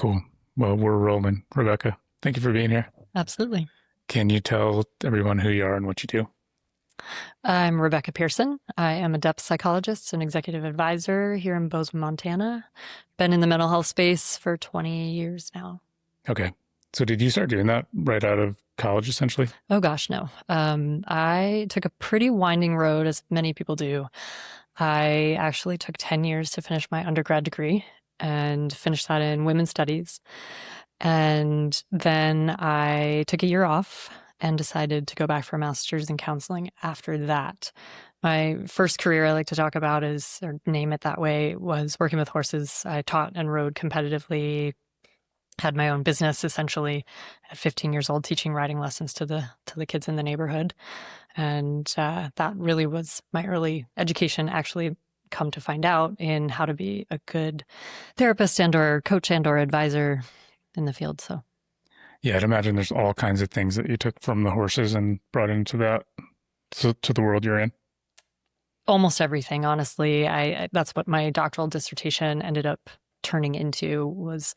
Cool. Well, we're rolling. Rebecca, thank you for being here. Absolutely. Can you tell everyone who you are and what you do? I'm Rebecca Pearson. I am a depth psychologist and executive advisor here in Bozeman, Montana. Been in the mental health space for 20 years now. Okay. So did you start doing that right out of college, essentially? Oh gosh, no. I took a pretty winding road, as many people do. I actually took 10 years to finish my undergrad degree and finished that in women's studies. And then I took a year off and decided to go back for a master's in counseling after that. My first career I like to talk about is, or name it that way, was working with horses. I taught and rode competitively, had my own business essentially at 15 years old, teaching riding lessons to the kids in the neighborhood. And that really was my early education, actually come to find out in how to be a good therapist and or coach and or advisor in the field. So Yeah, I'd imagine there's all kinds of things that you took from the horses and brought into that to the world you're in. almost everything, honestly. That's what my doctoral dissertation ended up turning into, was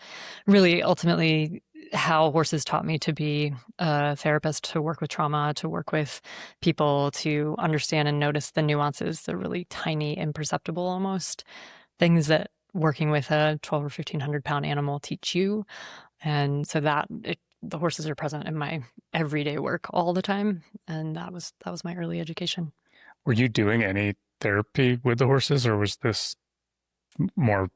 really ultimately how horses taught me to be a therapist, to work with trauma, to work with people, to understand and notice the nuances, the really tiny, imperceptible almost things that working with a 12 or 1,500 pound animal teach you. And so the horses are present in my everyday work all the time. And that was my early education. Were you doing any therapy with the horses, or was this more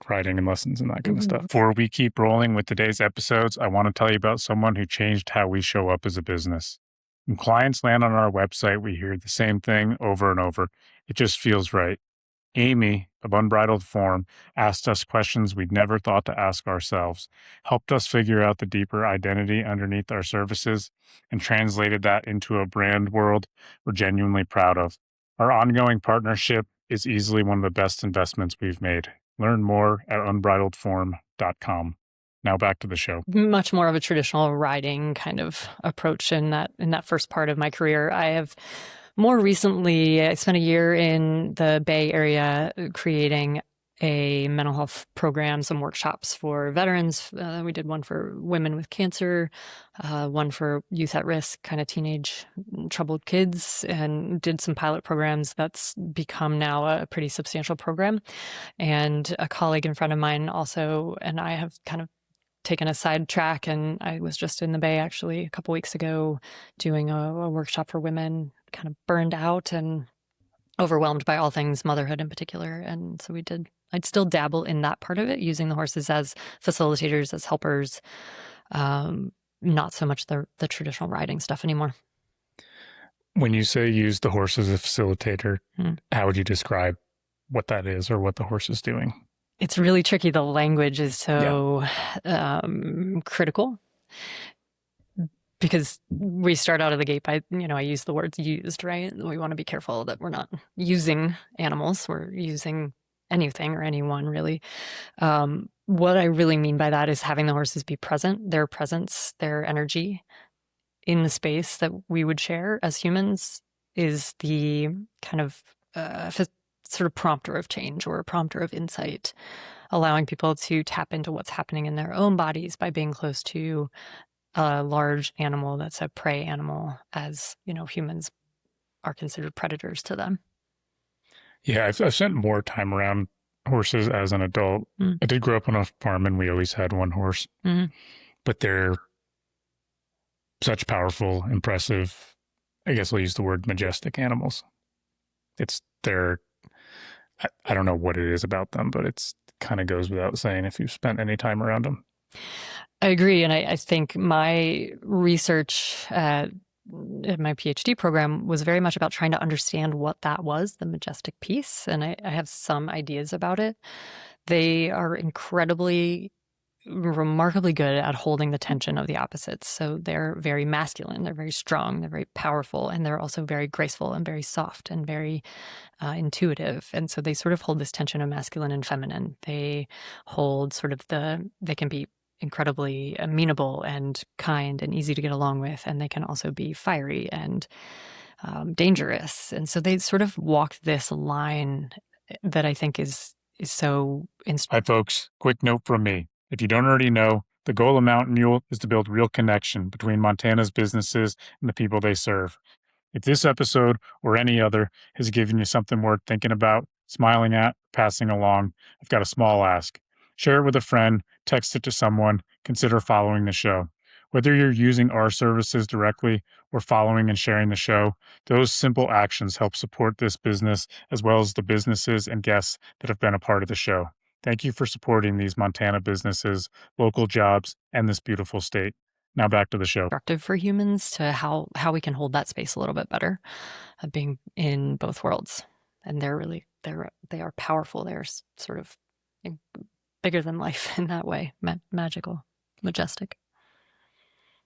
riding and lessons and that kind of stuff? Before we keep rolling with today's episodes, I want to tell you about someone who changed how we show up as a business. When clients land on our website, we hear the same thing over and over. It just feels right. Amy of Unbridled Form asked us questions we'd never thought to ask ourselves, helped us figure out the deeper identity underneath our services, and translated that into a brand world we're genuinely proud of. Our ongoing partnership is easily one of the best investments we've made. Learn more at unbridledform.com. Now back to the show. Much more of a traditional riding kind of approach in that first part of my career. I have more recently, I spent a year in the Bay Area creating a mental health program, some workshops for veterans. We did one for women with cancer, one for youth at risk, kind of teenage troubled kids, and did some pilot programs. That's become now a pretty substantial program. And a colleague in front of mine also, and I have kind of taken a side track, and I was just in the Bay actually a couple weeks ago doing a workshop for women, kind of burned out and overwhelmed by all things motherhood in particular. And so I'd still dabble in that part of it, using the horses as facilitators, as helpers, not so much the traditional riding stuff anymore. When you say use the horse as a facilitator, how would you describe what that is or what the horse is doing? It's really tricky. The language is so critical, because we start out of the gate by, I use the words used, right? We want to be careful that we're not using animals. We're using anything or anyone, really. What I really mean by that is having the horses be present, their presence, their energy in the space that we would share as humans is the kind of sort of prompter of change or prompter of insight, allowing people to tap into what's happening in their own bodies by being close to a large animal that's a prey animal, as humans are considered predators to them. Yeah, I've spent more time around horses as an adult. I did grow up on a farm and we always had one horse, but they're such powerful, impressive, I guess I'll use the word majestic animals. I don't know what it is about them, but it's kind of goes without saying if you've spent any time around them. I agree. And I think my research in my PhD program was very much about trying to understand what that was, the majestic piece. And I have some ideas about it. They are remarkably good at holding the tension of the opposites. So they're very masculine, they're very strong, they're very powerful, and they're also very graceful and very soft and very intuitive. And so they sort of hold this tension of masculine and feminine. They hold they can be incredibly amenable and kind and easy to get along with, and they can also be fiery and dangerous. And so they sort of walk this line that I think is so Hi, folks. Quick note from me. If you don't already know, the goal of Mountain Mule is to build real connection between Montana's businesses and the people they serve. If this episode or any other has given you something worth thinking about, smiling at, passing along, I've got a small ask. Share it with a friend, text it to someone, consider following the show. Whether you're using our services directly or following and sharing the show, those simple actions help support this business as well as the businesses and guests that have been a part of the show. Thank you for supporting these Montana businesses, local jobs, and this beautiful state. Now back to the show. Constructive for humans to how we can hold that space a little bit better, of being in both worlds. And they are powerful. They're sort of bigger than life in that way, magical, majestic.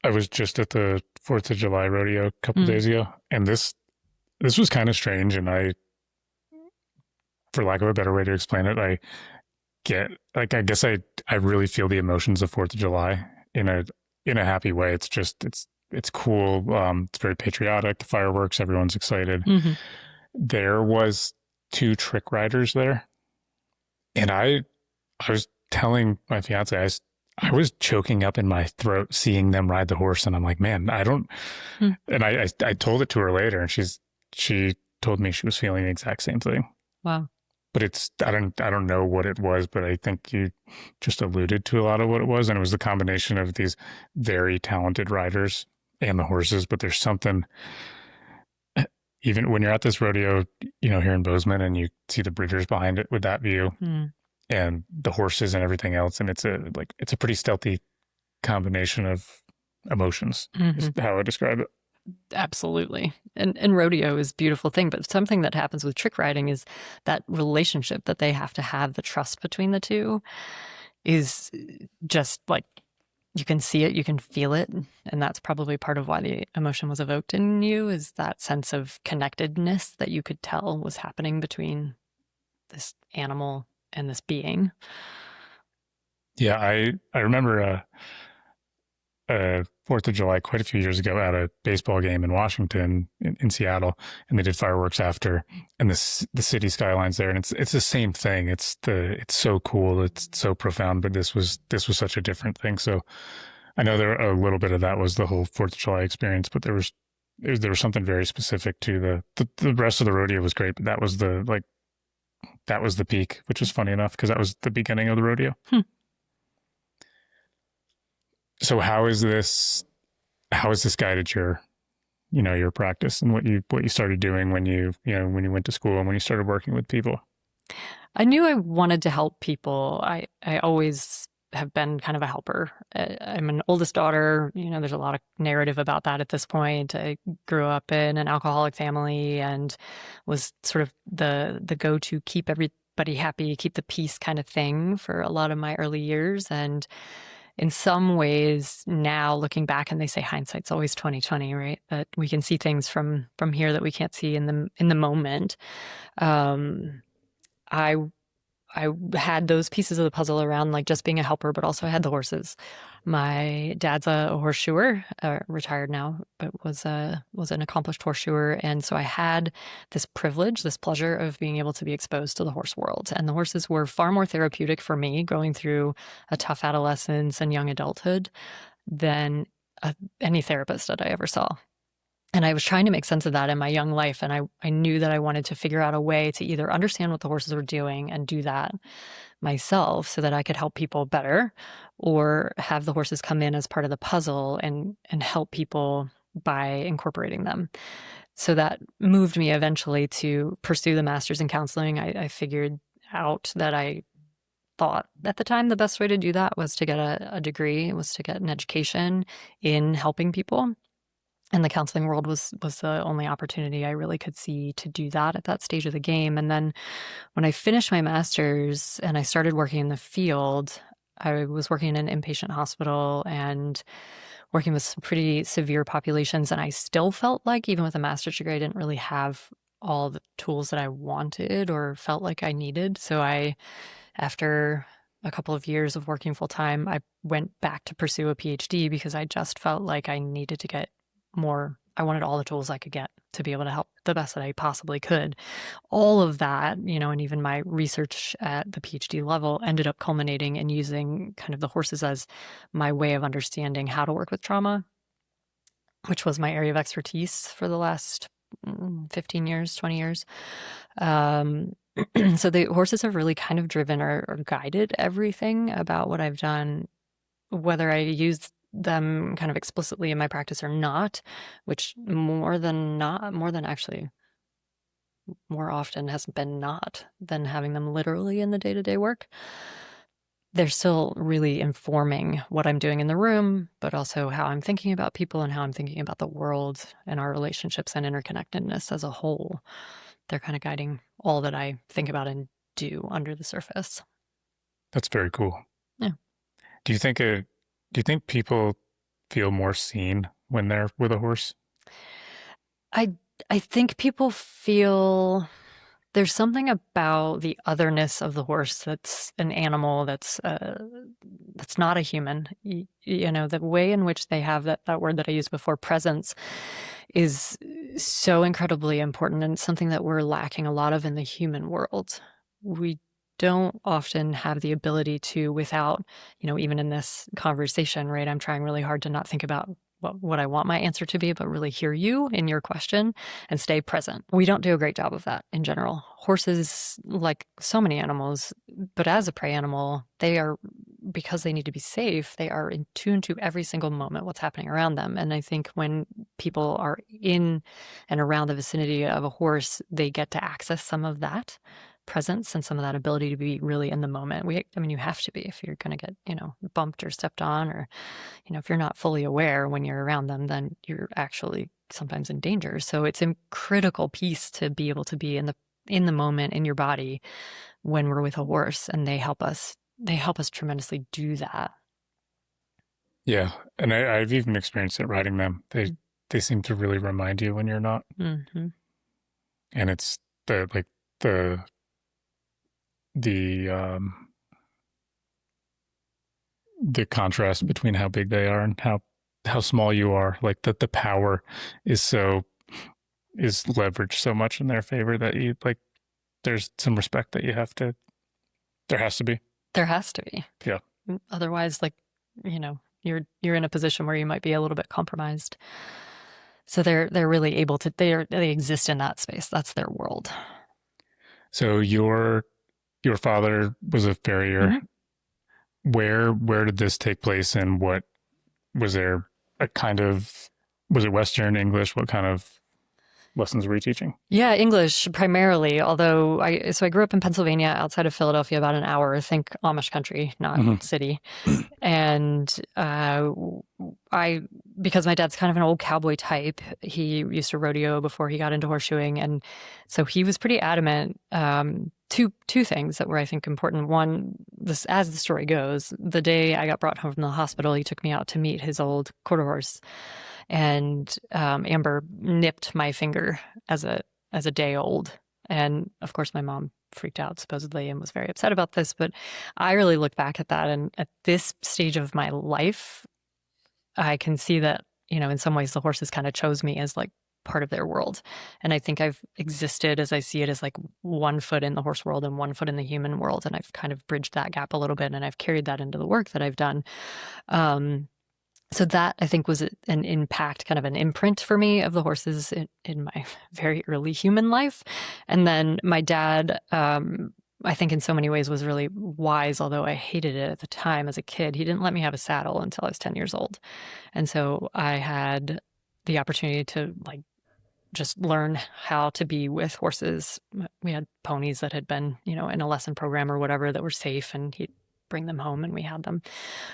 I was just at the 4th of July rodeo a couple days ago, and this was kind of strange. And I, for lack of a better way to explain it, I guess I really feel the emotions of 4th of July in a happy way. It's just, it's cool. It's very patriotic, the fireworks, everyone's excited. Mm-hmm. There was 2 trick riders there. And I was telling my fiance, I was choking up in my throat seeing them ride the horse. And I'm like, man, I don't, and I told it to her later, and she told me she was feeling the exact same thing. Wow. But I don't know what it was, but I think you just alluded to a lot of what it was. And it was the combination of these very talented riders and the horses. But there's something, even when you're at this rodeo, here in Bozeman, and you see the breeders behind it with that view and the horses and everything else. And it's a pretty stealthy combination of emotions, is how I describe it. Absolutely. And rodeo is a beautiful thing, but something that happens with trick riding is that relationship that they have to have, the trust between the two is just like, you can see it, you can feel it. And that's probably part of why the emotion was evoked in you, is that sense of connectedness that you could tell was happening between this animal and this being. Yeah, I remember 4th of July quite a few years ago at a baseball game in Washington, in Seattle, and they did fireworks after, and the city skylines there, and it's the same thing. It's so cool, it's so profound, but this was such a different thing. So I know a little bit of that was the whole 4th of July experience, but there was something very specific to the rest of the rodeo was great, but that was the peak, which is funny enough because that was the beginning of the rodeo. So how has this guided your practice and what you started doing when you went to school and when you started working with people? I knew I wanted to help people. I always have been kind of a helper. I'm an oldest daughter. There's a lot of narrative about that at this point. I grew up in an alcoholic family and was sort of the go-to keep everybody happy, keep the peace kind of thing for a lot of my early years. And in some ways now looking back, and they say hindsight's always 20/20, right? That we can see things from here that we can't see in the moment. I had those pieces of the puzzle around like just being a helper, but also I had the horses. My dad's a horseshoer, retired now, but was an accomplished horseshoer. And so I had this privilege, this pleasure of being able to be exposed to the horse world. And the horses were far more therapeutic for me going through a tough adolescence and young adulthood than any therapist that I ever saw. And I was trying to make sense of that in my young life. And I knew that I wanted to figure out a way to either understand what the horses were doing and do that myself so that I could help people better, or have the horses come in as part of the puzzle and help people by incorporating them. So that moved me eventually to pursue the master's in counseling. I figured out that I thought at the time the best way to do that was to get a degree, was to get an education in helping people. And the counseling world was the only opportunity I really could see to do that at that stage of the game. And then when I finished my master's and I started working in the field, I was working in an inpatient hospital and working with some pretty severe populations. And I still felt like, even with a master's degree, I didn't really have all the tools that I wanted or felt like I needed. So after a couple of years of working full time, I went back to pursue a PhD because I just felt like I needed to get more. I wanted all the tools I could get to be able to help the best that I possibly could. All of that, and even my research at the PhD level ended up culminating in using kind of the horses as my way of understanding how to work with trauma, which was my area of expertise for the last 15 years, 20 years. So the horses have really kind of driven or guided everything about what I've done, whether I use them kind of explicitly in my practice or not, which more often has been not than having them literally in the day-to-day work. They're still really informing what I'm doing in the room, but also how I'm thinking about people and how I'm thinking about the world and our relationships and interconnectedness as a whole. They're kind of guiding all that I think about and do under the surface. That's very cool. Yeah. Do you think people feel more seen when they're with a horse? I think people feel there's something about the otherness of the horse that's an animal that's not a human. The way in which they have that word that I used before, presence, is so incredibly important and something that we're lacking a lot of in the human world. We don't often have the ability to, without, even in this conversation, right? I'm trying really hard to not think about what I want my answer to be, but really hear you in your question and stay present. We don't do a great job of that in general. Horses, like so many animals, but as a prey animal, because they need to be safe, they are in tune to every single moment what's happening around them. And I think when people are in and around the vicinity of a horse, they get to access some of that presence and some of that ability to be really in the moment. You have to be if you're going to get, bumped or stepped on, or, if you're not fully aware when you're around them, then you're actually sometimes in danger. So it's a critical piece to be able to be in the moment in your body when we're with a horse, and they help us tremendously do that. Yeah. And I've even experienced it riding them. They seem to really remind you when you're not. Mm-hmm. And it's the contrast between how big they are and how small you are, like that the power is leveraged so much in their favor that there's some respect that there has to be. Yeah. Otherwise, you're in a position where you might be a little bit compromised. So they're really able to, they exist in that space. That's their world. So your father was a farrier. Mm-hmm. Where did this take place, and what was there was it Western English? What kind of lessons were you teaching? Yeah, English primarily, although I grew up in Pennsylvania outside of Philadelphia, about an hour, think Amish country, not city. And because my dad's kind of an old cowboy type, he used to rodeo before he got into horseshoeing. And so he was pretty adamant. Two things that were, I think, important. One, as the story goes, the day I got brought home from the hospital, he took me out to meet his old quarter horse. And Amber nipped my finger as a day old. And of course, my mom freaked out supposedly and was very upset about this. But I really look back at that, and at this stage of my life, I can see that, in some ways the horses kind of chose me as like part of their world. And I think I've existed, as I see it, as like one foot in the horse world and one foot in the human world. And I've kind of bridged that gap a little bit, and I've carried that into the work that I've done. So that, I think, was an impact, kind of an imprint for me of the horses in my very early human life. And then my dad, I think in so many ways was really wise, although I hated it at the time as a kid. He didn't let me have a saddle until I was 10 years old. And so I had the opportunity to just learn how to be with horses. We had ponies that had been, in a lesson program or whatever that were safe, and he'd bring them home and we had them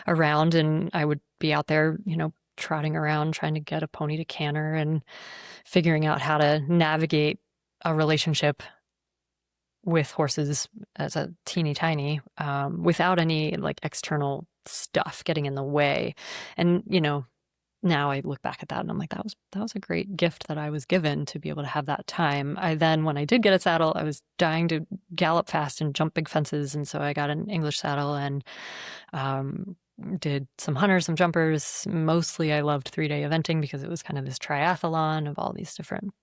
around, and I would be out there, trotting around trying to get a pony to canter and figuring out how to navigate a relationship with horses as a teeny tiny, without any external stuff getting in the way. And, now I look back at that and I'm like, that was a great gift that I was given to be able to have that time. When I did get a saddle, I was dying to gallop fast and jump big fences. And so I got an English saddle and did some hunters, some jumpers. Mostly I loved 3-day eventing because it was kind of this triathlon of all these different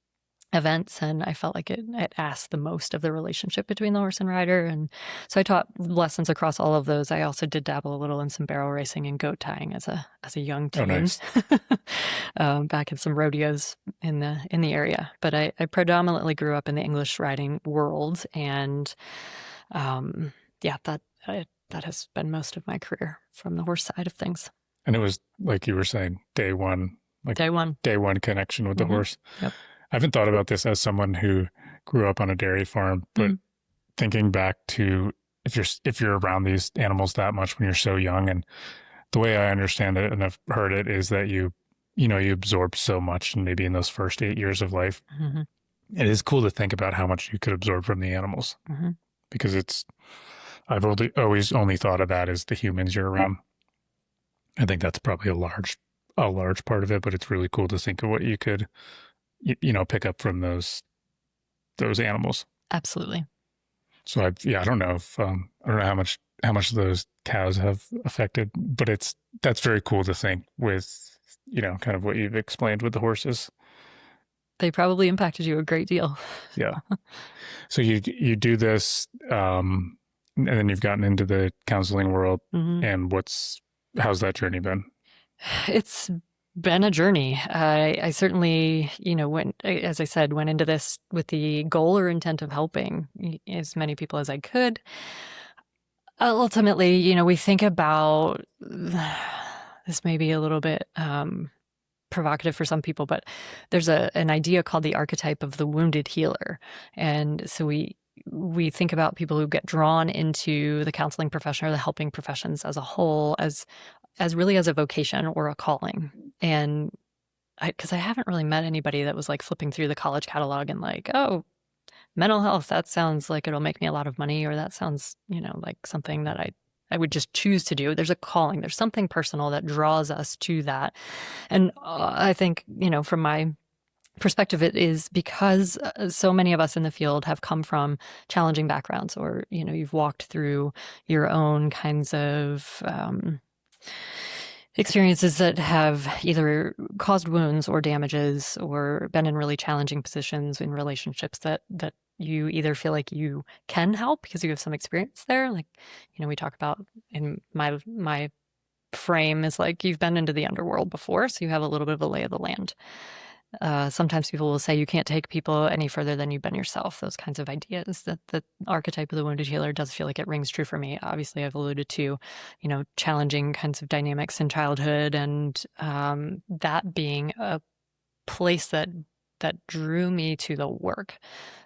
events, and I felt like it asked the most of the relationship between the horse and rider. And so I taught lessons across all of those. I also did dabble a little in some barrel racing and goat tying as a young Oh, teen, nice. back in some rodeos in the area. But I predominantly grew up in the English riding world, and yeah, that has been most of my career from the horse side of things. And it was like you were saying, day one, like Day one. day one connection with the horse. Yep. I haven't thought about this as someone who grew up on a dairy farm, but thinking back to if you're around these animals that much when you're so young, and the way I understand it and I've heard it is that you absorb so much, and maybe in those first 8 years of life, it is cool to think about how much you could absorb from the animals, because I've always only thought of that as the humans you're around. I think that's probably a large part of it, but it's really cool to think of what you could, pick up from those animals. Absolutely. So I don't know if I don't know how much those cows have affected, but that's very cool to think with, kind of what you've explained with the horses. They probably impacted you a great deal. Yeah. So you do this, and then you've gotten into the counseling world, and how's that journey been? It's been a journey. I certainly, as I said, went into this with the goal or intent of helping as many people as I could. Ultimately, we think about this may be a little bit provocative for some people, but there's an idea called the archetype of the wounded healer. And so we think about people who get drawn into the counseling profession or the helping professions as a whole as really as a vocation or a calling. And because I haven't really met anybody that was like flipping through the college catalog and like, oh, mental health, that sounds like it'll make me a lot of money, or that sounds, like something that I would just choose to do. There's a calling. There's something personal that draws us to that. And I think, from my perspective, it is because so many of us in the field have come from challenging backgrounds, or, you've walked through your own kinds of experiences that have either caused wounds or damages, or been in really challenging positions in relationships that you either feel like you can help because you have some experience there. Like, we talk about in my frame is like, you've been into the underworld before, so you have a little bit of a lay of the land. Sometimes people will say you can't take people any further than you've been yourself. Those kinds of ideas. That the archetype of the wounded healer does feel like it rings true for me. Obviously, I've alluded to, challenging kinds of dynamics in childhood, and that being a place that drew me to the work.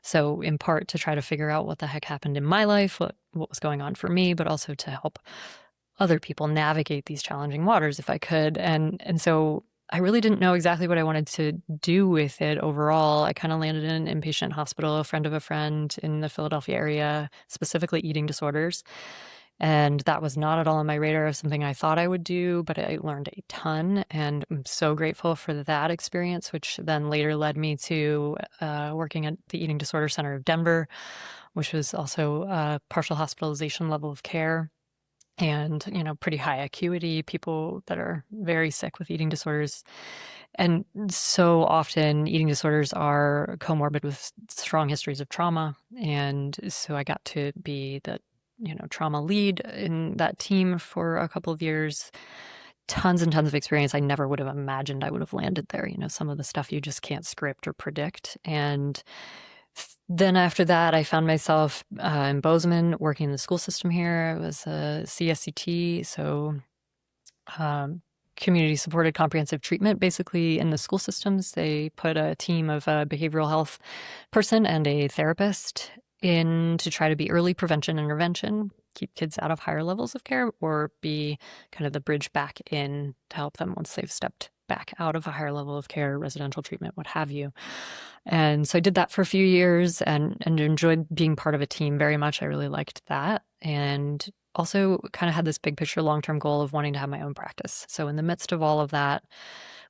So in part to try to figure out what the heck happened in my life, what was going on for me, but also to help other people navigate these challenging waters if I could. And so I really didn't know exactly what I wanted to do with it overall. I kind of landed in an inpatient hospital, a friend of a friend in the Philadelphia area, specifically eating disorders. And that was not at all on my radar of something I thought I would do, but I learned a ton, and I'm so grateful for that experience, which then later led me to working at the Eating Disorder Center of Denver, which was also a partial hospitalization level of care. And, pretty high acuity people that are very sick with eating disorders. And so often eating disorders are comorbid with strong histories of trauma. And so I got to be the, trauma lead in that team for a couple of years. Tons and tons of experience. I never would have imagined I would have landed there. Some of the stuff you just can't script or predict. And then after that, I found myself in Bozeman working in the school system here. I was a CSCT, so community supported comprehensive treatment. Basically, in the school systems, they put a team of a behavioral health person and a therapist in to try to be early prevention intervention, keep kids out of higher levels of care, or be kind of the bridge back in to help them once they've stepped back out of a higher level of care, residential treatment, what have you. And so I did that for a few years and enjoyed being part of a team very much. I really liked that. And also kind of had this big picture long-term goal of wanting to have my own practice. So in the midst of all of that,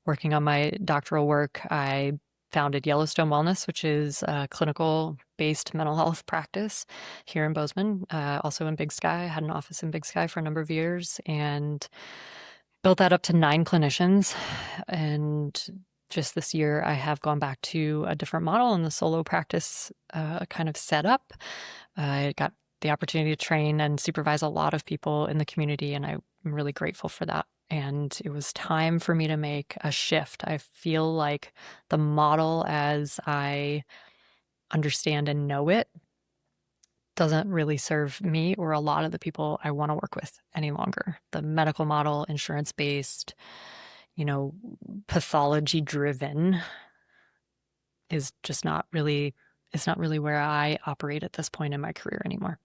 working on my doctoral work, I founded Yellowstone Wellness, which is a clinical-based mental health practice here in Bozeman, also in Big Sky. I had an office in Big Sky for a number of years and built that up to 9 clinicians and just this year, I have gone back to a different model in the solo practice kind of setup. I got the opportunity to train and supervise a lot of people in the community, and I'm really grateful for that. And it was time for me to make a shift. I feel like the model as I understand and know it doesn't really serve me or a lot of the people I want to work with any longer. The medical model, insurance-based, pathology driven is just not really, it's not really where I operate at this point in my career anymore.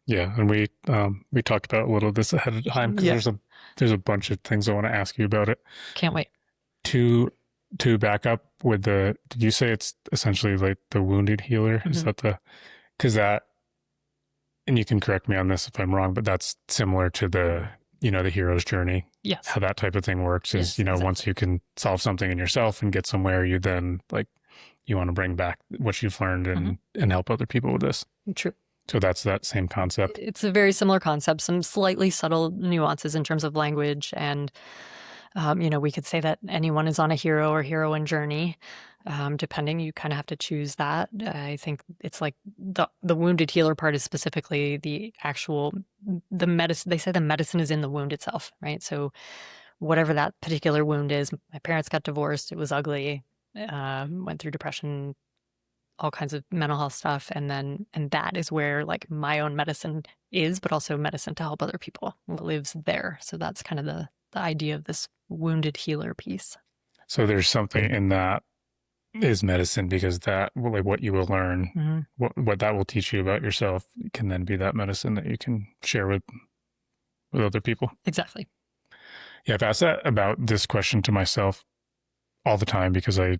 Yeah, and we talked about a little of this ahead of time because there's a bunch of things I want to ask you about it. Can't wait. To back up with did you say it's essentially like the wounded healer? Is that and you can correct me on this if I'm wrong, but that's similar to the hero's journey. Yes. How that type of thing works is, exactly. Once you can solve something in yourself and get somewhere, you then you want to bring back what you've learned and help other people with this. True. So that's that same concept. It's a very similar concept, some slightly subtle nuances in terms of language. And, we could say that anyone is on a hero or heroine journey. Depending, you kind of have to choose that. I think it's like the wounded healer part is specifically the medicine. They say the medicine is in the wound itself, right? So whatever that particular wound is, my parents got divorced. It was ugly. Went through depression, all kinds of mental health stuff. And that is where like my own medicine is, but also medicine to help other people lives there. So that's kind of the idea of this wounded healer piece. So there's something in that is medicine, because that what you will learn, what that will teach you about yourself can then be that medicine that you can share with other people. Exactly. Yeah, I've asked that about this question to myself all the time because I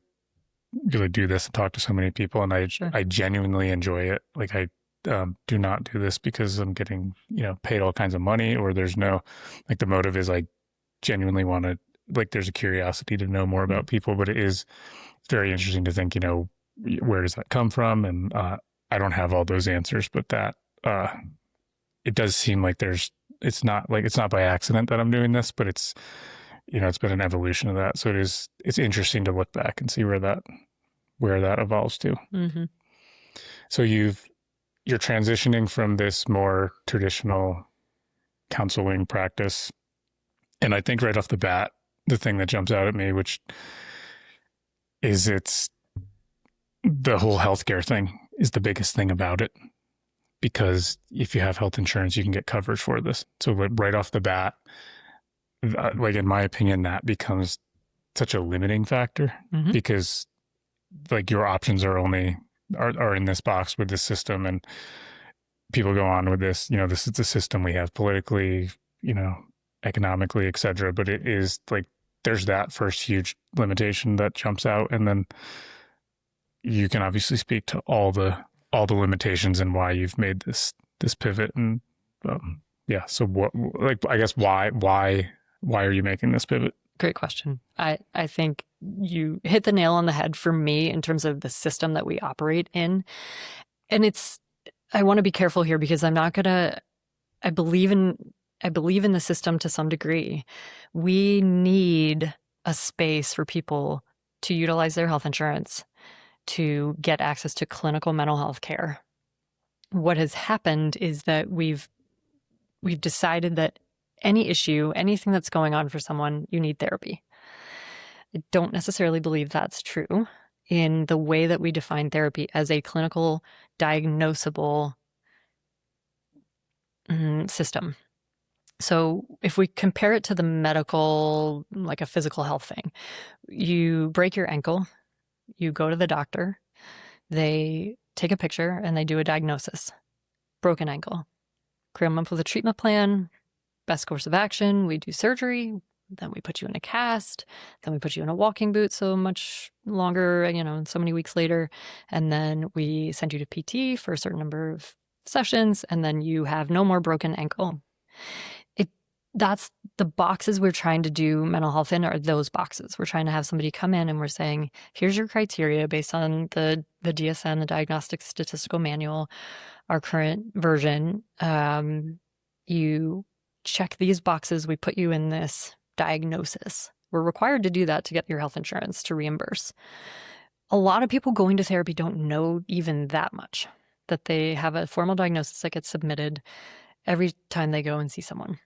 really do this and talk to so many people, and I genuinely enjoy it. Like I do not do this because I'm getting paid all kinds of money, or there's no the motive is I genuinely want to there's a curiosity to know more about people, but it's very interesting to think where does that come from, and I don't have all those answers, but that it does seem like it's not by accident that I'm doing this, but it's it's been an evolution of that. So it's interesting to look back and see where that evolves to. So you're transitioning from this more traditional counseling practice, and I think right off the bat, the thing that jumps out at me, which is it's the whole healthcare thing is the biggest thing about it, because if you have health insurance, you can get coverage for this. So right off the bat, in my opinion, that becomes such a limiting factor, because your options are only are in this box with this system, and people go on with this, this is the system we have politically, economically, et cetera. But it is there's that first huge limitation that jumps out. And then you can obviously speak to all the limitations and why you've made this pivot. And so what, I guess why are you making this pivot? Great question. I think you hit the nail on the head for me in terms of the system that we operate in. And I want to be careful here because I'm not going to, I believe in the system to some degree. We need a space for people to utilize their health insurance to get access to clinical mental health care. What has happened is that we've decided that any issue, anything that's going on for someone, you need therapy. I don't necessarily believe that's true in the way that we define therapy as a clinical diagnosable system. So if we compare it to the medical, like a physical health thing, you break your ankle, you go to the doctor, they take a picture and they do a diagnosis. Broken ankle. Come up with a treatment plan, best course of action, we do surgery, then we put you in a cast, then we put you in a walking boot so much longer, so many weeks later, and then we send you to PT for a certain number of sessions, and then you have no more broken ankle. That's the boxes we're trying to do mental health in, are those boxes. We're trying to have somebody come in and we're saying, here's your criteria based on the DSM, the Diagnostic Statistical Manual, our current version. You check these boxes, we put you in this diagnosis. We're required to do that to get your health insurance to reimburse. A lot of people going to therapy don't know even that much, that they have a formal diagnosis that gets submitted every time they go and see someone.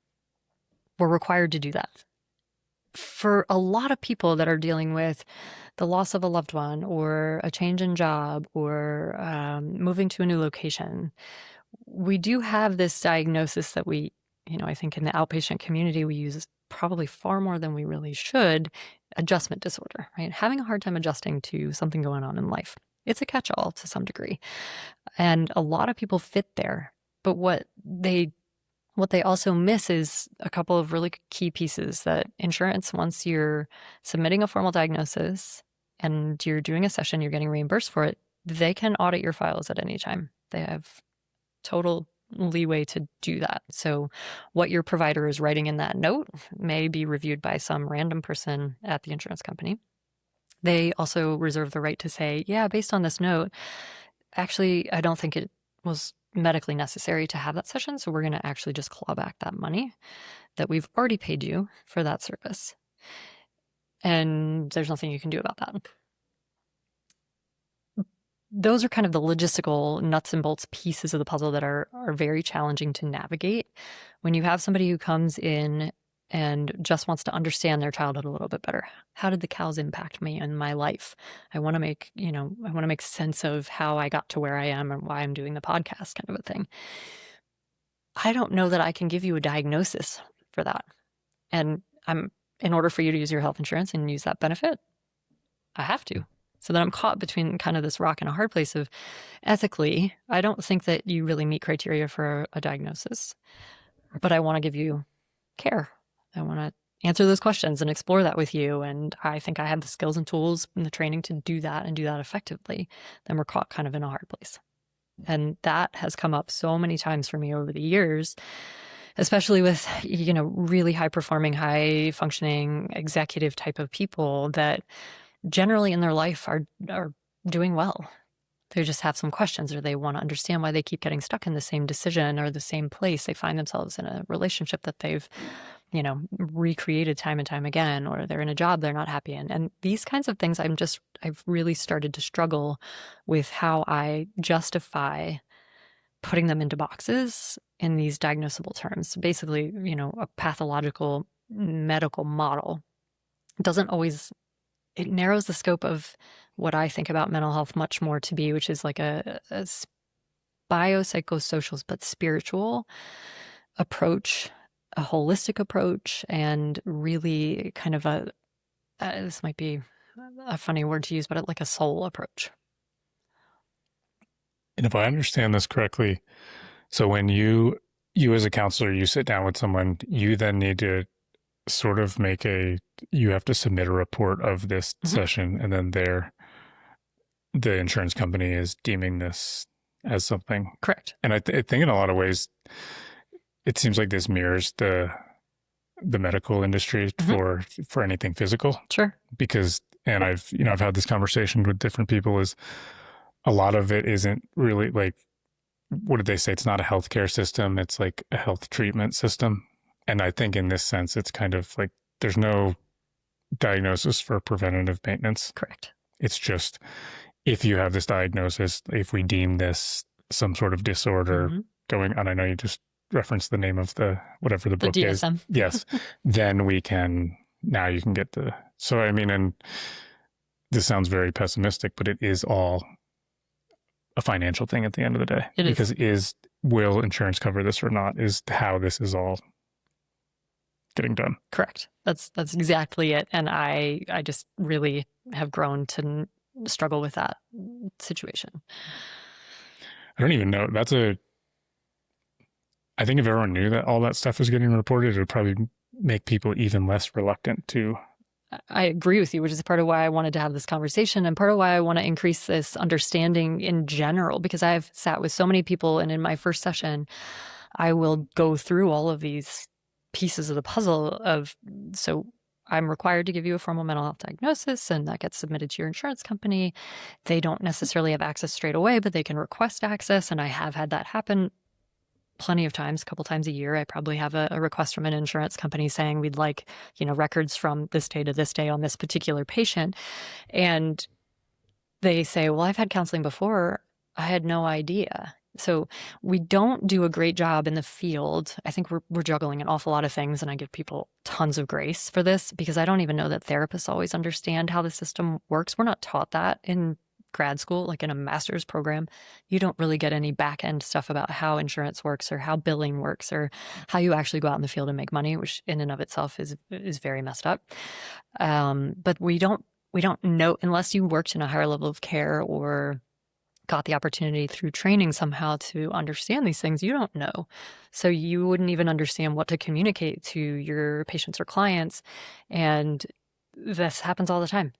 We're required to do that. For a lot of people that are dealing with the loss of a loved one or a change in job or moving to a new location, we do have this diagnosis that we, I think in the outpatient community, we use probably far more than we really should, adjustment disorder, right? Having a hard time adjusting to something going on in life. It's a catch-all to some degree. And a lot of people fit there. But what they also miss is a couple of really key pieces that insurance, once you're submitting a formal diagnosis and you're doing a session, you're getting reimbursed for it, they can audit your files at any time. They have total leeway to do that. So what your provider is writing in that note may be reviewed by some random person at the insurance company. They also reserve the right to say, yeah, based on this note, actually, I don't think it was medically necessary to have that session. So we're going to actually just claw back that money that we've already paid you for that service. And there's nothing you can do about that. Those are kind of the logistical nuts and bolts pieces of the puzzle that are very challenging to navigate. When you have somebody who comes in and just wants to understand their childhood a little bit better. How did the cows impact me in my life? I want to make sense of how I got to where I am and why I'm doing the podcast, kind of a thing. I don't know that I can give you a diagnosis for that. And in order for you to use your health insurance and use that benefit, I have to. So then I'm caught between kind of this rock and a hard place of ethically, I don't think that you really meet criteria for a diagnosis, but I want to give you care. I want to answer those questions and explore that with you. And I think I have the skills and tools and the training to do that and do that effectively. Then we're caught kind of in a hard place. And that has come up so many times for me over the years, especially with, really high performing, high functioning executive type of people that generally in their life are doing well. They just have some questions, or they want to understand why they keep getting stuck in the same decision or the same place. They find themselves in a relationship that they've, recreated time and time again, or they're in a job they're not happy in. And these kinds of things, I've really started to struggle with how I justify putting them into boxes in these diagnosable terms. Basically, a pathological medical model doesn't always, it narrows the scope of what I think about mental health much more to be, which is like a biopsychosocial but spiritual approach, a holistic approach, and really kind of this might be a funny word to use, but like a soul approach. And if I understand this correctly, so when you as a counselor, you sit down with someone, you then need to sort of you have to submit a report of this session, and then the insurance company is deeming this as something. Correct. And I think in a lot of ways, it seems like this mirrors the medical industry for anything physical. Sure. Because, and I've had this conversation with different people, is a lot of it isn't really like, what did they say? It's not a healthcare system. It's like a health treatment system. And I think in this sense, it's kind of like there's no diagnosis for preventative maintenance. Correct. It's just, if you have this diagnosis, if we deem this some sort of disorder going on, I know you just referenced the name of whatever the book DSM. is. Yes. Then you can get so I mean, and this sounds very pessimistic, but it is all a financial thing at the end of the day. Because will insurance cover this or not is how this is all getting done. Correct. That's exactly it. And I just really have grown to struggle with that situation. I don't even know. I think if everyone knew that all that stuff was getting reported, it would probably make people even less reluctant to. I agree with you, which is part of why I wanted to have this conversation and part of why I want to increase this understanding in general, because I've sat with so many people, and in my first session, I will go through all of these pieces of the puzzle so I'm required to give you a formal mental health diagnosis, and that gets submitted to your insurance company. They don't necessarily have access straight away, but they can request access, and I have had that happen. plenty of times, a couple times a year, I probably have a request from an insurance company saying we'd like, records from this day to this day on this particular patient. And they say, well, I've had counseling before. I had no idea. So we don't do a great job in the field. I think we're juggling an awful lot of things, and I give people tons of grace for this because I don't even know that therapists always understand how the system works. We're not taught that in grad school, like in a master's program. You don't really get any back end stuff about how insurance works or how billing works or how you actually go out in the field and make money, which in and of itself is very messed up. But we don't know, unless you worked in a higher level of care or got the opportunity through training somehow to understand these things, you don't know. So you wouldn't even understand what to communicate to your patients or clients. And this happens all the time.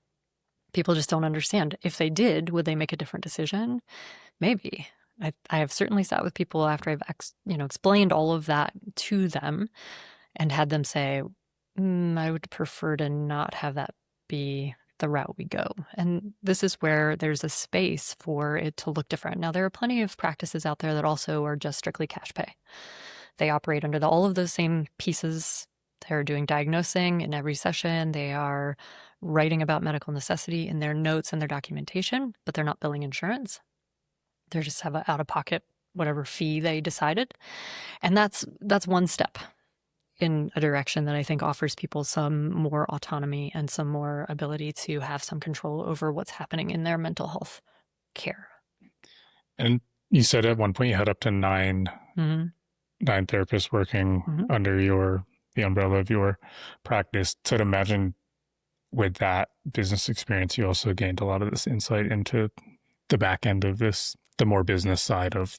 People just don't understand. If they did, would they make a different decision? Maybe. I have certainly sat with people after I've explained all of that to them and had them say, I would prefer to not have that be the route we go. And this is where there's a space for it to look different. Now, there are plenty of practices out there that also are just strictly cash pay. They operate under all of those same pieces. They're doing diagnosing in every session. They are writing about medical necessity in their notes and their documentation, but they're not billing insurance. They just have an out-of-pocket whatever fee they decided. And that's one step in a direction that I think offers people some more autonomy and some more ability to have some control over what's happening in their mental health care. And you said at one point you had up to nine therapists working under the umbrella of your practice. So I'd imagine with that business experience, you also gained a lot of this insight into the back end of this, the more business side of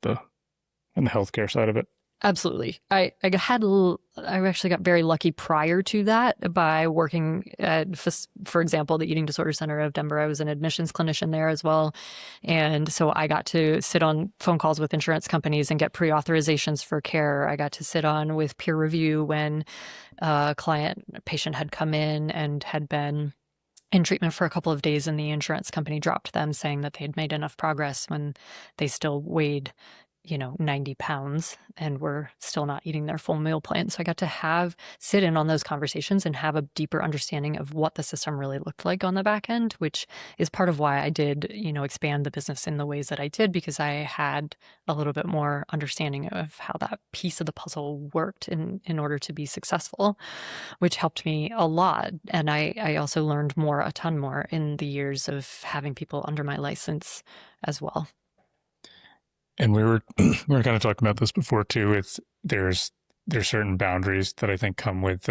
and the healthcare side of it. Absolutely. I actually got very lucky prior to that by working at, for example, the Eating Disorder Center of Denver. I was an admissions clinician there as well. And so I got to sit on phone calls with insurance companies and get pre-authorizations for care. I got to sit on with peer review when a patient had come in and had been in treatment for a couple of days and the insurance company dropped them saying that they'd made enough progress when they still weighed 90 pounds and were still not eating their full meal plan. So I got to sit in on those conversations and have a deeper understanding of what the system really looked like on the back end, which is part of why I did, expand the business in the ways that I did, because I had a little bit more understanding of how that piece of the puzzle worked in order to be successful, which helped me a lot. And I also learned a ton more in the years of having people under my license as well. And we were kind of talking about this before too. There's certain boundaries that I think come with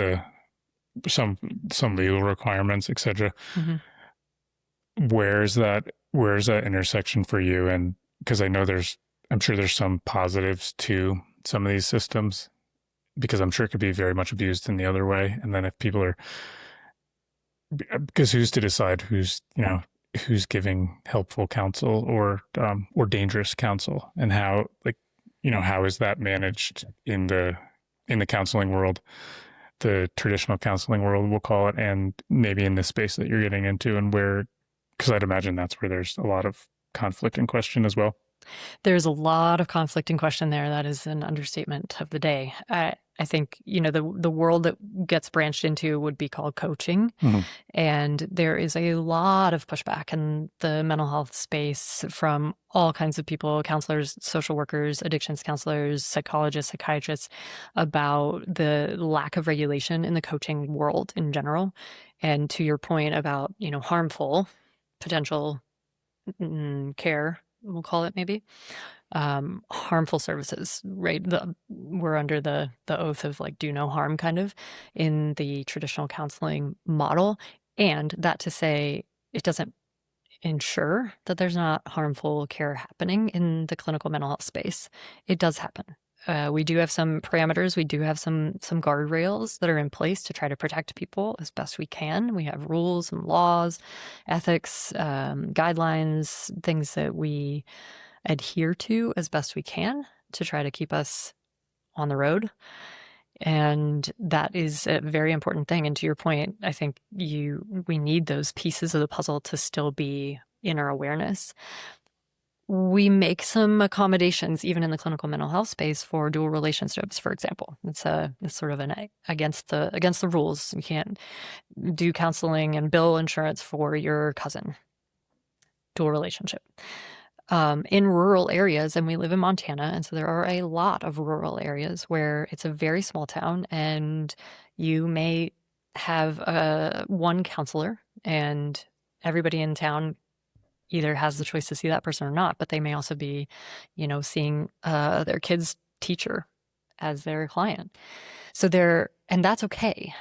some legal requirements, etc. Where's that intersection for you? And because I'm sure there's some positives to some of these systems, because I'm sure it could be very much abused in the other way. And then if people because who's to decide who's giving helpful counsel or dangerous counsel, and how is that managed in the counseling world, the traditional counseling world, we'll call it, and maybe in this space that you're getting into, and because I'd imagine that's where there's a lot of conflict and question as well. There's a lot of conflict and question there. That is an understatement of the day. I think, the world that gets branched into would be called coaching. And there is a lot of pushback in the mental health space from all kinds of people, counselors, social workers, addictions counselors, psychologists, psychiatrists, about the lack of regulation in the coaching world in general. And to your point about, harmful potential care, we'll call it maybe, harmful services, right? We're under the oath of do no harm kind of in the traditional counseling model. And that to say, it doesn't ensure that there's not harmful care happening in the clinical mental health space. It does happen. We do have some parameters. We do have some guardrails that are in place to try to protect people as best we can. We have rules and laws, ethics, guidelines, things that we adhere to as best we can to try to keep us on the road. And that is a very important thing. And to your point, I think we need those pieces of the puzzle to still be in our awareness. We make some accommodations, even in the clinical mental health space, for dual relationships, for example. It's sort of an against the rules. You can't do counseling and bill insurance for your cousin. Dual relationship. In rural areas, and we live in Montana, and so there are a lot of rural areas where it's a very small town, and you may have one counselor, and everybody in town either has the choice to see that person or not, but they may also be, seeing their kid's teacher as their client. And that's okay.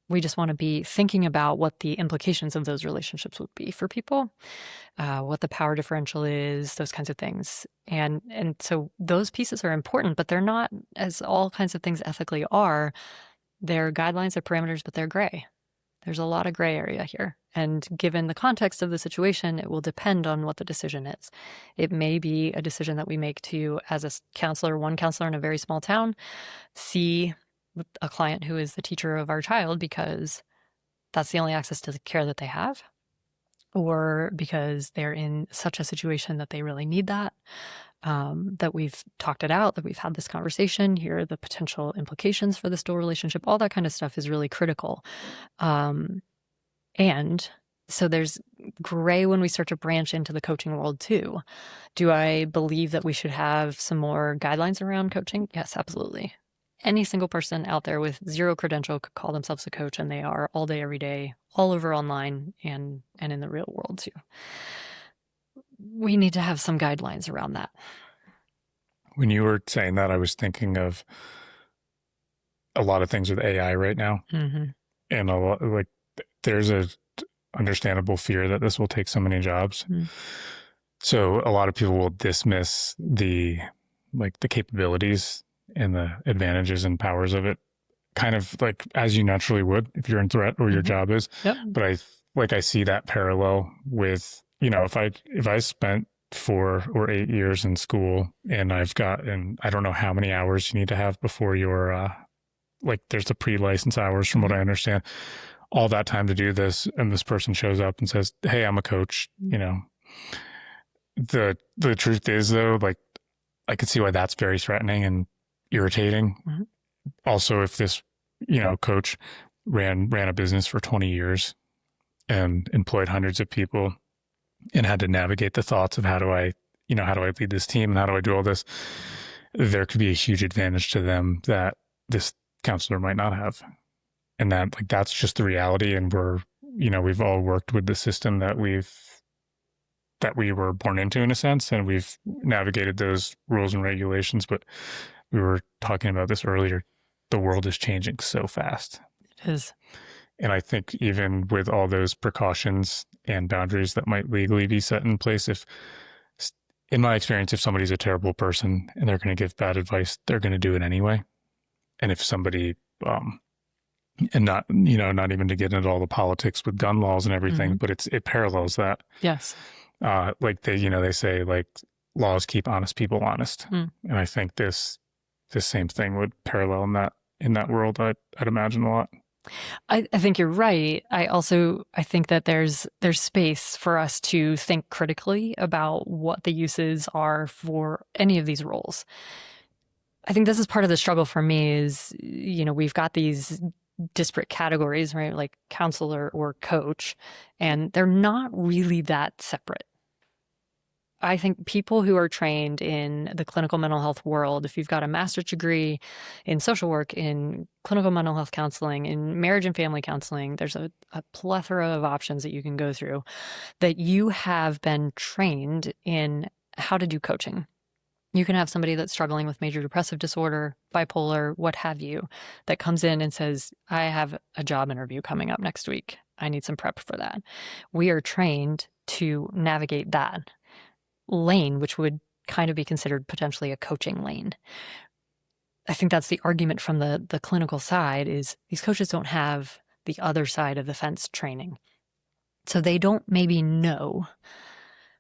We just want to be thinking about what the implications of those relationships would be for people, what the power differential is, those kinds of things. And so those pieces are important, but they're not, as all kinds of things ethically are, they're guidelines, they're parameters, but they're gray. There's a lot of gray area here. And given the context of the situation, it will depend on what the decision is. It may be a decision that we make to, as a counselor, one counselor in a very small town, see a client who is the teacher of our child because that's the only access to the care that they have, or because they're in such a situation that they really need that, that we've talked it out, that we've had this conversation. Here are the potential implications for this dual relationship. All that kind of stuff is really critical. And so there's gray when we start to branch into the coaching world too. Do I believe that we should have some more guidelines around coaching? Yes, absolutely. Any single person out there with zero credential could call themselves a coach, and they are all day, every day, all over online and in the real world too. We need to have some guidelines around that. When you were saying that, I was thinking of a lot of things with AI right now. Mm-hmm. And there's a understandable fear that this will take so many jobs. Mm-hmm. So a lot of people will dismiss the capabilities and the advantages and powers of it, kind of like as you naturally would if you're in threat or your job is. Yep. But I see that parallel with, if I spent 4 or 8 years in school and I don't know how many hours you need to have before you're there's the pre-license hours from what I understand, all that time to do this, and this person shows up and says, "Hey, I'm a coach." The truth is though, I could see why that's very threatening and irritating. Mm-hmm. Also, if this, coach ran a business for 20 years and employed hundreds of people and had to navigate the thoughts of how do I lead this team and how do I do all this, there could be a huge advantage to them that this counselor might not have. And that's just the reality. And we've all worked with the system that we were born into, in a sense, and we've navigated those rules and regulations. But we were talking about this earlier. The world is changing so fast. It is. And I think even with all those precautions and boundaries that might legally be set in place, in my experience, if somebody's a terrible person and they're going to give bad advice, they're going to do it anyway. And if somebody, and not even to get into all the politics with gun laws and everything, but it parallels that. Yes. They say laws keep honest people honest. And I think this same thing would parallel in that world. I'd imagine a lot. I think you're right. I think that there's space for us to think critically about what the uses are for any of these roles. I think this is part of the struggle for me is, we've got these disparate categories, right? Like counselor or coach, and they're not really that separate. I think people who are trained in the clinical mental health world, if you've got a master's degree in social work, in clinical mental health counseling, in marriage and family counseling, there's a plethora of options that you can go through, that you have been trained in how to do coaching. You can have somebody that's struggling with major depressive disorder, bipolar, what have you, that comes in and says, I have a job interview coming up next week. I need some prep for that. We are trained to navigate that lane, which would kind of be considered potentially a coaching lane. I think that's the argument from the clinical side is these coaches don't have the other side of the fence training. So they don't maybe know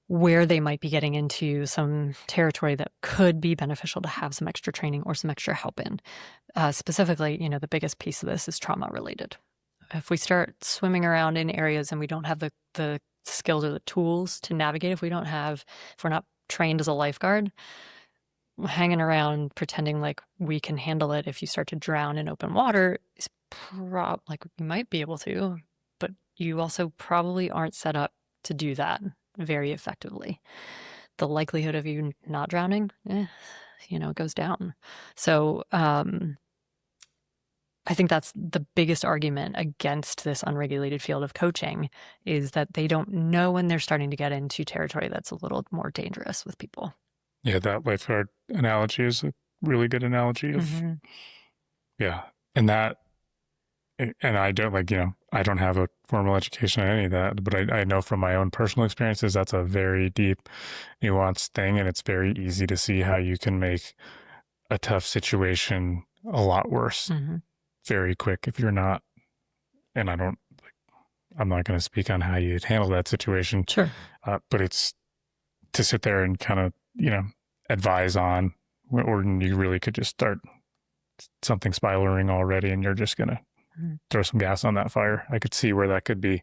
where they might be getting into some territory that could be beneficial to have some extra training or some extra help in. Specifically, the biggest piece of this is trauma related. If we start swimming around in areas and we don't have the skills or the tools to navigate, if we're not trained as a lifeguard, hanging around pretending like we can handle it if you start to drown in open water is like you might be able to, but you also probably aren't set up to do that very effectively. The likelihood of you not drowning, goes down. So I think that's the biggest argument against this unregulated field of coaching, is that they don't know when they're starting to get into territory that's a little more dangerous with people. Yeah, that lifeguard analogy is a really good analogy of, yeah. And I don't I don't have a formal education on any of that, but I know from my own personal experiences, that's a very deep, nuanced thing. And it's very easy to see how you can make a tough situation a lot worse very quick if you're not. And I'm not going to speak on how you'd handle that situation. Sure. But it's to sit there and kind of, advise on, or you really could just start something spiraling already and you're just going to throw some gas on that fire. I could see where that could be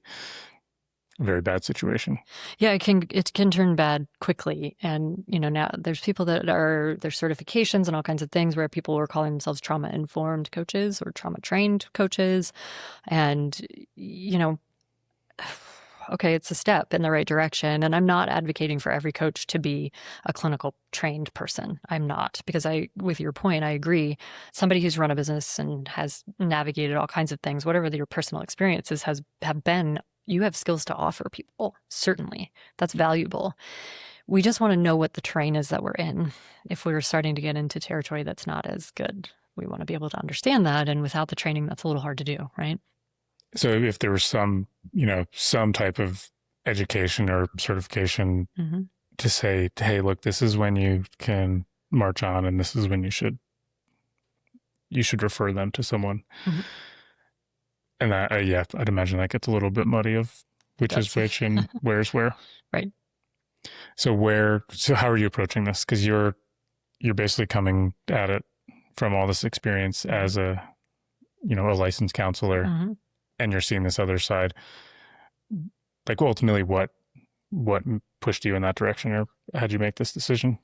a very bad situation. Yeah, it can turn bad quickly. And, now there's people there's certifications and all kinds of things where people were calling themselves trauma-informed coaches or trauma-trained coaches. And, okay, it's a step in the right direction. And I'm not advocating for every coach to be a clinical trained person. I'm not, because with your point, I agree. Somebody who's run a business and has navigated all kinds of things, whatever your personal experiences have been, you have skills to offer people. Certainly. That's valuable. We just want to know what the terrain is that we're in. If we're starting to get into territory that's not as good, we want to be able to understand that. And without the training, that's a little hard to do, right? So if there was some type of education or certification to say, hey, look, this is when you can march on and this is when you should refer them to someone. And that, I'd imagine that gets a little bit muddy of which is which and where's where. Right. So how are you approaching this? Because you're basically coming at it from all this experience as a licensed counselor, and you're seeing this other side. Like, ultimately, what pushed you in that direction, or how'd you make this decision?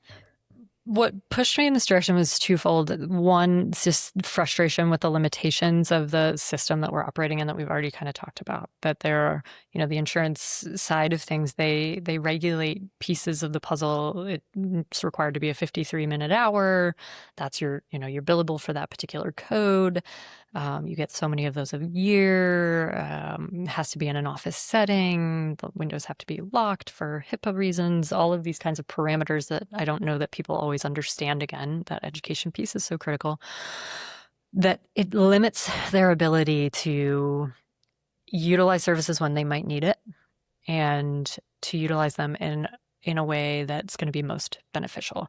What pushed me in this direction was twofold. One, just frustration with the limitations of the system that we're operating in that we've already kind of talked about. That there are, the insurance side of things, they regulate pieces of the puzzle. It's required to be a 53-minute hour. That's you're billable for that particular code. You get so many of those a year. It has to be in an office setting. The windows have to be locked for HIPAA reasons. All of these kinds of parameters that I don't know that people always understand. Again, that education piece is so critical that it limits their ability to utilize services when they might need it and to utilize them in a way that's going to be most beneficial.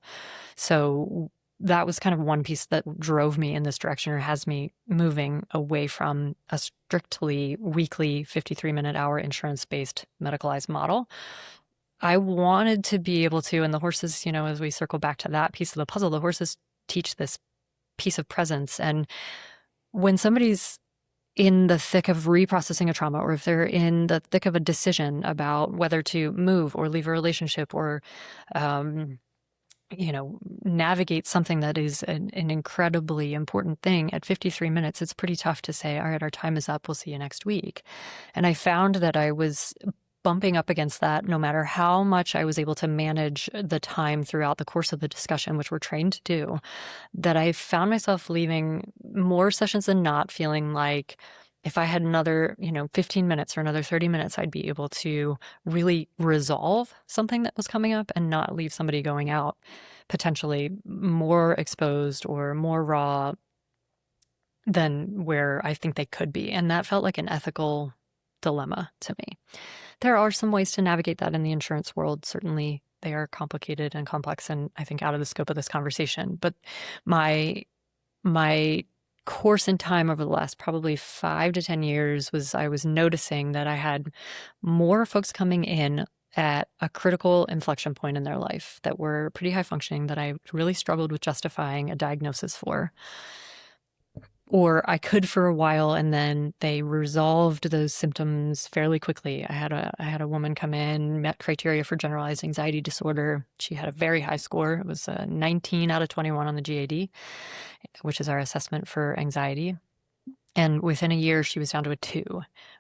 So that was kind of one piece that drove me in this direction, or has me moving away from a strictly weekly 53-minute hour insurance-based medicalized model. I wanted to be able to, and the horses, as we circle back to that piece of the puzzle, the horses teach this piece of presence. And when somebody's in the thick of reprocessing a trauma, or if they're in the thick of a decision about whether to move or leave a relationship or navigate something that is an incredibly important thing at 53 minutes, it's pretty tough to say, all right, our time is up. We'll see you next week. And I found that I was bumping up against that no matter how much I was able to manage the time throughout the course of the discussion, which we're trained to do, that I found myself leaving more sessions than not feeling like if I had another, 15 minutes or another 30 minutes, I'd be able to really resolve something that was coming up and not leave somebody going out potentially more exposed or more raw than where I think they could be. And that felt like an ethical dilemma to me. There are some ways to navigate that in the insurance world. Certainly they are complicated and complex and I think out of the scope of this conversation. But my course in time over the last probably 5 to 10 years I was noticing that I had more folks coming in at a critical inflection point in their life that were pretty high functioning, that I really struggled with justifying a diagnosis for, or I could for a while, and then they resolved those symptoms fairly quickly. I had a woman come in, met criteria for generalized anxiety disorder. She had a very high score. It was a 19 out of 21 on the GAD, which is our assessment for anxiety. And within a year, she was down to a 2.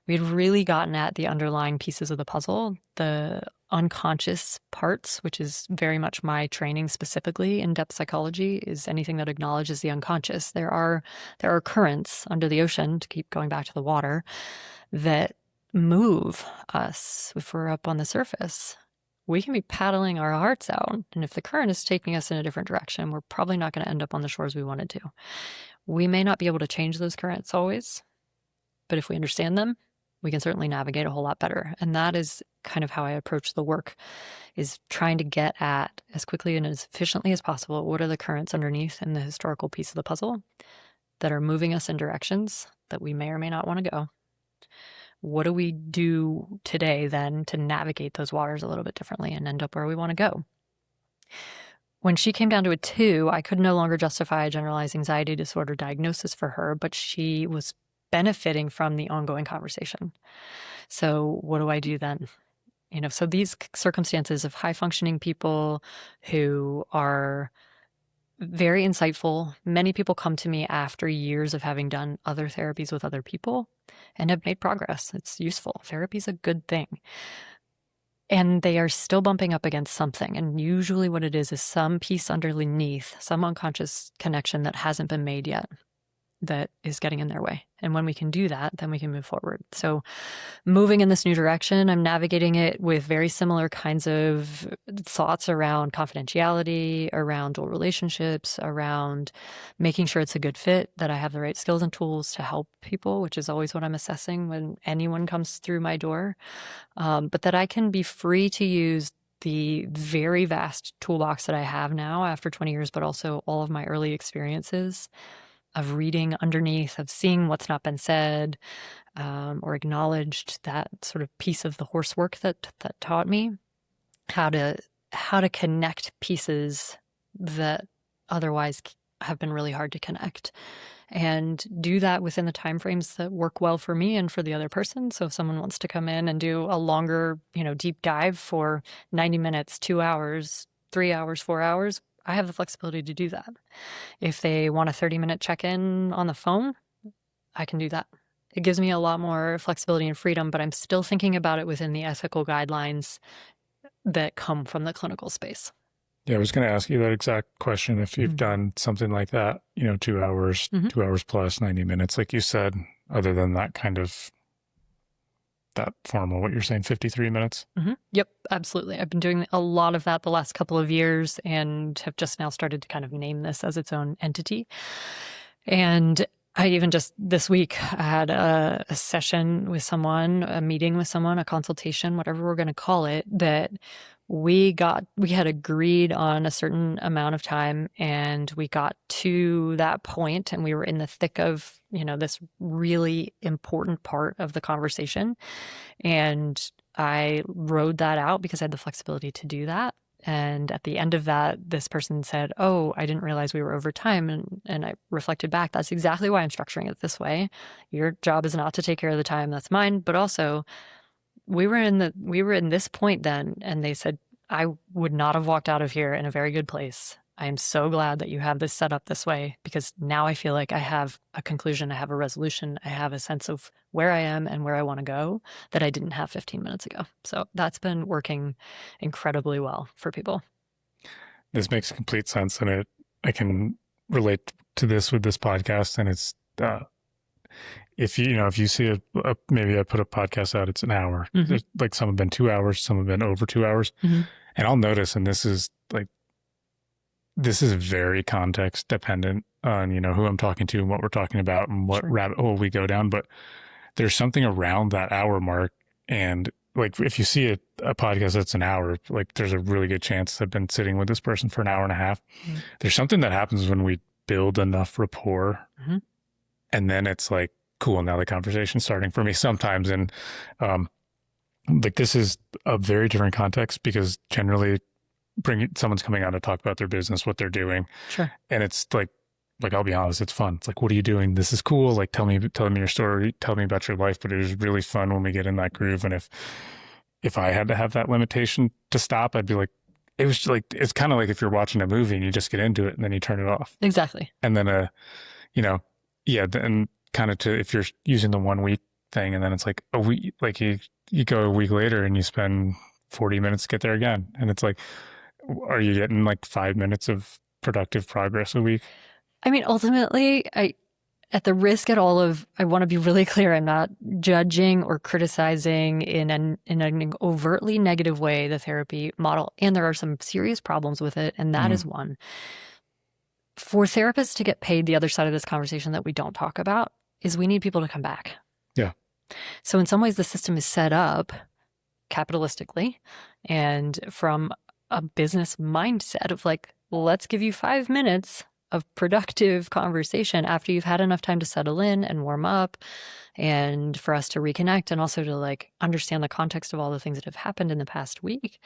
We had really gotten at the underlying pieces of the puzzle, the unconscious parts, which is very much my training specifically in depth psychology, is anything that acknowledges the unconscious. There are currents under the ocean, to keep going back to the water, that move us if we're up on the surface. We can be paddling our hearts out, and if the current is taking us in a different direction, we're probably not going to end up on the shores we wanted to. We may not be able to change those currents always, but if we understand them, we can certainly navigate a whole lot better. And that is kind of how I approach the work, is trying to get at, as quickly and as efficiently as possible, what are the currents underneath in the historical piece of the puzzle that are moving us in directions that we may or may not want to go. What do we do today then to navigate those waters a little bit differently and end up where we want to go? When she came down to a 2, I could no longer justify a generalized anxiety disorder diagnosis for her, but she was benefiting from the ongoing conversation. So what do I do then? So these circumstances of high functioning people who are very insightful. Many people come to me after years of having done other therapies with other people and have made progress. It's useful. Therapy is a good thing. And they are still bumping up against something. And usually what it is some piece underneath, some unconscious connection that hasn't been made yet, that is getting in their way. And when we can do that, then we can move forward. So moving in this new direction, I'm navigating it with very similar kinds of thoughts around confidentiality, around dual relationships, around making sure it's a good fit, that I have the right skills and tools to help people, which is always what I'm assessing when anyone comes through my door. But that I can be free to use the very vast toolbox that I have now after 20 years, but also all of my early experiences of reading underneath, of seeing what's not been said, or acknowledged, that sort of piece of the horse work that taught me how to connect pieces that otherwise have been really hard to connect, and do that within the timeframes that work well for me and for the other person. So if someone wants to come in and do a longer, deep dive for 90 minutes, 2 hours, 3 hours, 4 hours, I have the flexibility to do that. If they want a 30-minute check-in on the phone, I can do that. It gives me a lot more flexibility and freedom, but I'm still thinking about it within the ethical guidelines that come from the clinical space. Yeah, I was going to ask you that exact question. If you've done something like that, 2 hours, 2 hours plus 90 minutes, like you said, other than that kind of that formal, what you're saying, 53 minutes? Yep, absolutely. I've been doing a lot of that the last couple of years and have just now started to kind of name this as its own entity. And I even just this week I had a session with someone, a meeting with someone, a consultation, whatever we're going to call it, that we had agreed on a certain amount of time, and we got to that point, and we were in the thick of, this really important part of the conversation. And I rode that out because I had the flexibility to do that. And at the end of that, this person said, "Oh, I didn't realize we were over time." And I reflected back, that's exactly why I'm structuring it this way. Your job is not to take care of the time, that's mine. But also, we were in this point then, and they said, "I would not have walked out of here in a very good place. I am so glad that you have this set up this way, because now I feel like I have a conclusion, I have a resolution, I have a sense of where I am and where I want to go that I didn't have 15 minutes ago." So that's been working incredibly well for people. This makes complete sense, and I can relate to this with this podcast. And it's if you see maybe I put a podcast out, it's an hour. There's, like, some have been 2 hours, some have been over 2 hours, and I'll notice, and this is very context dependent on, who I'm talking to and what we're talking about and what rabbit hole we go down. But there's something around that hour mark. And like, if you see a podcast that's an hour, like, there's a really good chance I've been sitting with this person for an hour and a half. There's something that happens when we build enough rapport, and then it's like, cool, now the conversation's starting for me sometimes. And like, this is a very different context, because generally someone's coming out to talk about their business, what they're doing. Sure. And it's like, like, I'll be honest, it's fun. It's like, what are you doing? This is cool. Like, tell me your story, tell me about your life. But it was really fun when we get in that groove. And if I had to have that limitation to stop, I'd be like, it was like, it's kind of like if you're watching a movie and you just get into it and then you turn it off. Exactly. And then, you know, yeah, then kind of to, if you're using the 1 week thing and then it's like a week, like you go a week later and you spend 40 minutes to get there again. And it's like, are you getting like 5 minutes of productive progress a week? I mean, ultimately, at the risk at all of, I want to be really clear, I'm not judging or criticizing in an overtly negative way the therapy model, and there are some serious problems with it, and that is one. For therapists to get paid, the other side of this conversation that we don't talk about is we need people to come back. Yeah. So in some ways, the system is set up capitalistically and from a business mindset of like, let's give you 5 minutes of productive conversation after you've had enough time to settle in and warm up and for us to reconnect and also to like understand the context of all the things that have happened in the past week.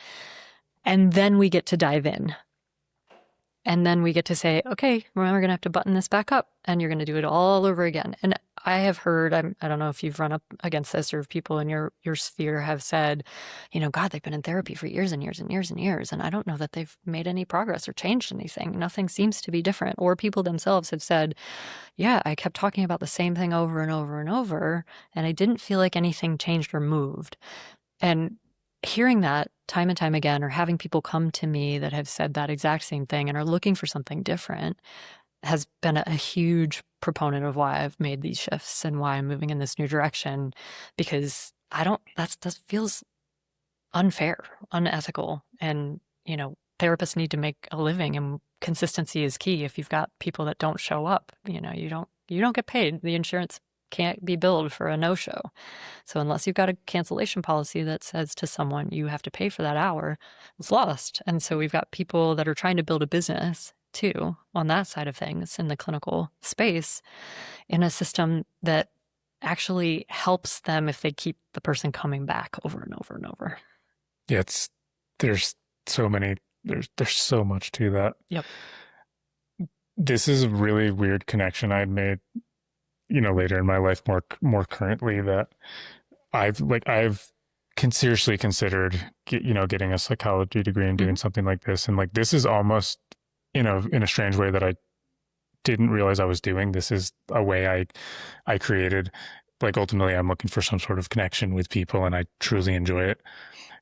And then we get to dive in. And then we get to say, okay, we're going to have to button this back up and you're going to do it all over again. And I have heard, I don't know if you've run up against this or if people in your sphere have said, you know, God, they've been in therapy for years and years and years and years. And I don't know that they've made any progress or changed anything. Nothing seems to be different. Or people themselves have said, yeah, I kept talking about the same thing over and over and over. And I didn't feel like anything changed or moved. And hearing that time and time again, or having people come to me that have said that exact same thing and are looking for something different, has been a huge proponent of why I've made these shifts and why I'm moving in this new direction, because that feels unfair, unethical. And, you know, therapists need to make a living and consistency is key. If you've got people that don't show up, you know, you don't get paid. The insurance can't be billed for a no-show. So unless you've got a cancellation policy that says to someone, you have to pay for that hour, it's lost. And so we've got people that are trying to build a business too on that side of things in the clinical space in a system that actually helps them if they keep the person coming back over and over and over. Yeah, there's so much to that. Yep. This is a really weird connection I made, you know, later in my life, more currently, that I've seriously considered, you know, getting a psychology degree and doing something like this. And like, this is almost, you know, in a strange way that I didn't realize I was doing. This is a way I created. Like, ultimately, I'm looking for some sort of connection with people, and I truly enjoy it.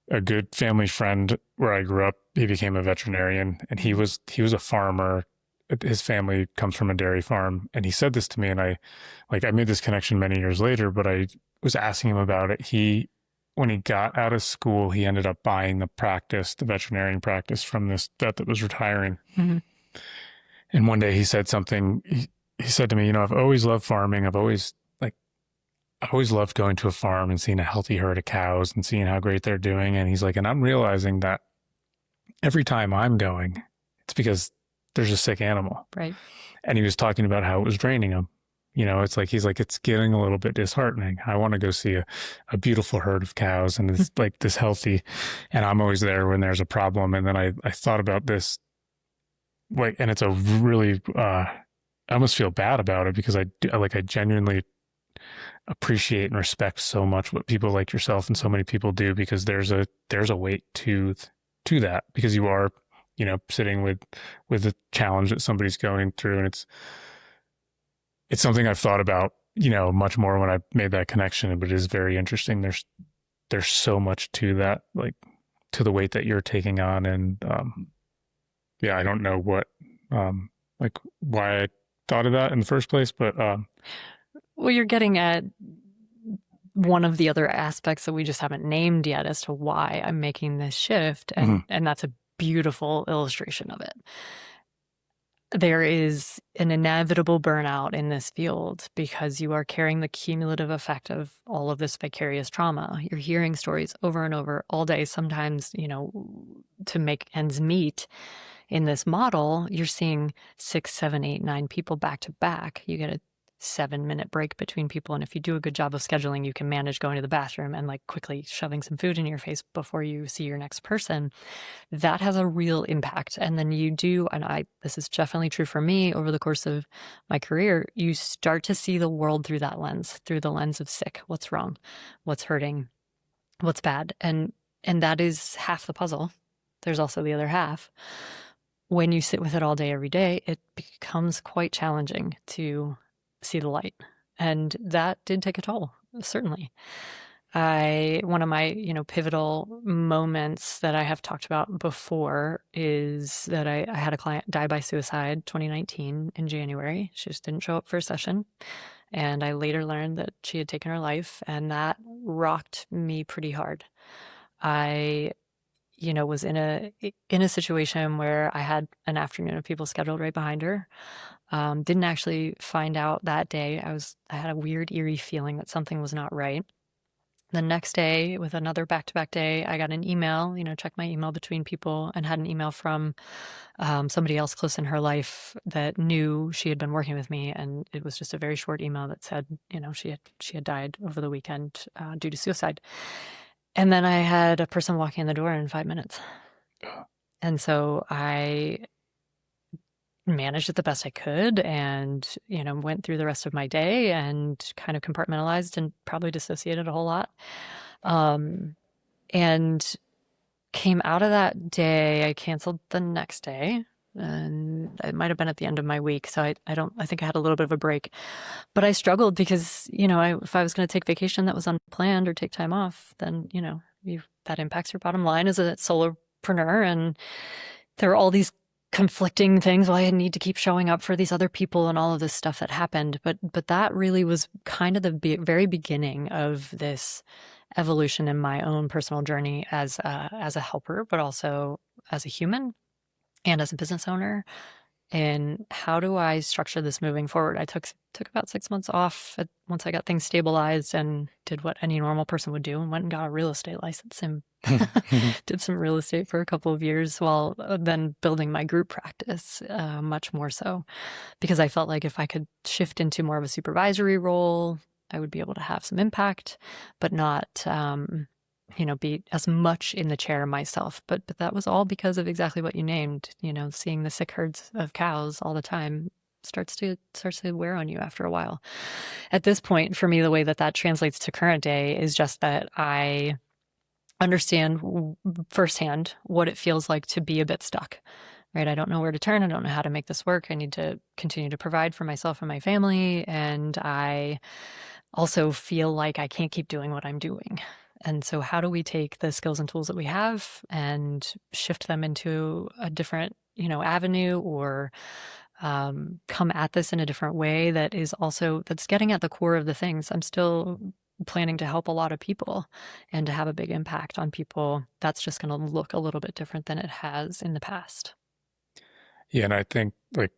A good family friend where I grew up, he became a veterinarian, and he was a farmer. His family comes from a dairy farm, and he said this to me, and I made this connection many years later, but I was asking him about it. When he got out of school, he ended up buying the veterinarian practice from this vet that was retiring. Mm-hmm. And one day he said something, he said to me, you know, I've always loved farming. I always loved going to a farm and seeing a healthy herd of cows and seeing how great they're doing. And he's like, and I'm realizing that every time I'm going, it's because there's a sick animal. Right. And he was talking about how it was draining him. You know, it's like, he's like, it's getting a little bit disheartening. I want to go see a beautiful herd of cows and it's like this healthy, and I'm always there when there's a problem. And then I thought about this, like, and it's a really, I almost feel bad about it because I genuinely appreciate and respect so much what people like yourself and so many people do, because there's a weight to that, because you are, you know, sitting with the challenge that somebody's going through. And it's something I've thought about, you know, much more when I made that connection, but it is very interesting. There's so much to that, like, to the weight that you're taking on. And, yeah, I don't know what, like, why I thought of that in the first place, but, well, you're getting at one of the other aspects that we just haven't named yet as to why I'm making this shift. And that's a beautiful illustration of it. There is an inevitable burnout in this field because you are carrying the cumulative effect of all of this vicarious trauma. You're hearing stories over and over all day. Sometimes, you know, to make ends meet in this model, you're seeing 6, 7, 8, 9 people back to back. You get 7-minute break between people. And if you do a good job of scheduling, you can manage going to the bathroom and like quickly shoving some food in your face before you see your next person. That has a real impact. And then you do, and this is definitely true for me over the course of my career, you start to see the world through that lens, through the lens of sick, what's wrong, what's hurting, what's bad. And that is half the puzzle. There's also the other half. When you sit with it all day, every day, it becomes quite challenging to see the light. And that did take a toll, certainly. One of my, pivotal moments that I have talked about before is that I had a client die by suicide 2019 in January. She just didn't show up for a session. And I later learned that she had taken her life, and that rocked me pretty hard. I was in a situation where I had an afternoon of people scheduled right behind her. Didn't actually find out that day. I had a weird, eerie feeling that something was not right. The next day, with another back-to-back day, I got an email, checked my email between people, and had an email from somebody else close in her life that knew she had been working with me. And it was just a very short email that said, she had died over the weekend due to suicide. And then I had a person walking in the door in 5 minutes. And so I managed it the best I could and, went through the rest of my day and kind of compartmentalized and probably dissociated a whole lot. And came out of that day, I canceled the next day. And it might have been at the end of my week. So I think I had a little bit of a break. But I struggled because, if I was going to take vacation that was unplanned or take time off, then, that impacts your bottom line as a solopreneur. And there are all these conflicting things. Well, I need to keep showing up for these other people and all of this stuff that happened. But that really was kind of the very beginning of this evolution in my own personal journey as a helper, but also as a human. And as a business owner, and how do I structure this moving forward? I took about 6 months off once I got things stabilized and did what any normal person would do and went and got a real estate license and did some real estate for a couple of years while then building my group practice much more so, because I felt like if I could shift into more of a supervisory role, I would be able to have some impact, but not be as much in the chair myself. But that was all because of exactly what you named. Seeing the sick herds of cows all the time starts to wear on you after a while. At this point, for me, the way that translates to current day is just that I understand firsthand what it feels like to be a bit stuck. Right? I don't know where to turn. I don't know how to make this work. I need to continue to provide for myself and my family. And I also feel like I can't keep doing what I'm doing. And so how do we take the skills and tools that we have and shift them into a different, avenue, or come at this in a different way that's getting at the core of the things. I'm still planning to help a lot of people and to have a big impact on people. That's just going to look a little bit different than it has in the past. Yeah, and I think, like,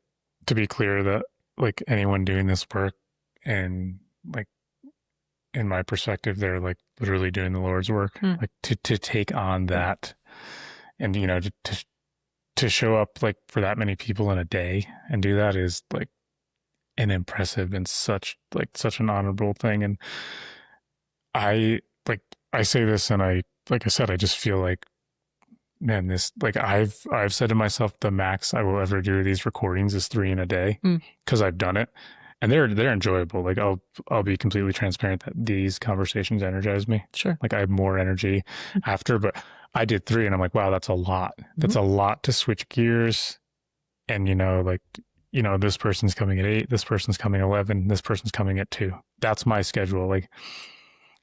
to be clear, that like anyone doing this work, and like in my perspective, they're like literally doing the Lord's work. Like to take on that, and to show up like for that many people in a day and do that is like an impressive and such an honorable thing. And I say this, and I said, I just feel like, man, this, like, I've said to myself, the max I will ever do these recordings is 3 in a day, because I've done it, and they're enjoyable. Like, I'll be completely transparent that these conversations energize me. Sure. Like, I have more energy after, but I did 3 and I'm like, wow, that's a lot. That's a lot to switch gears. And, this person's coming at 8, this person's coming at 11, this person's coming at 2. That's my schedule. Like,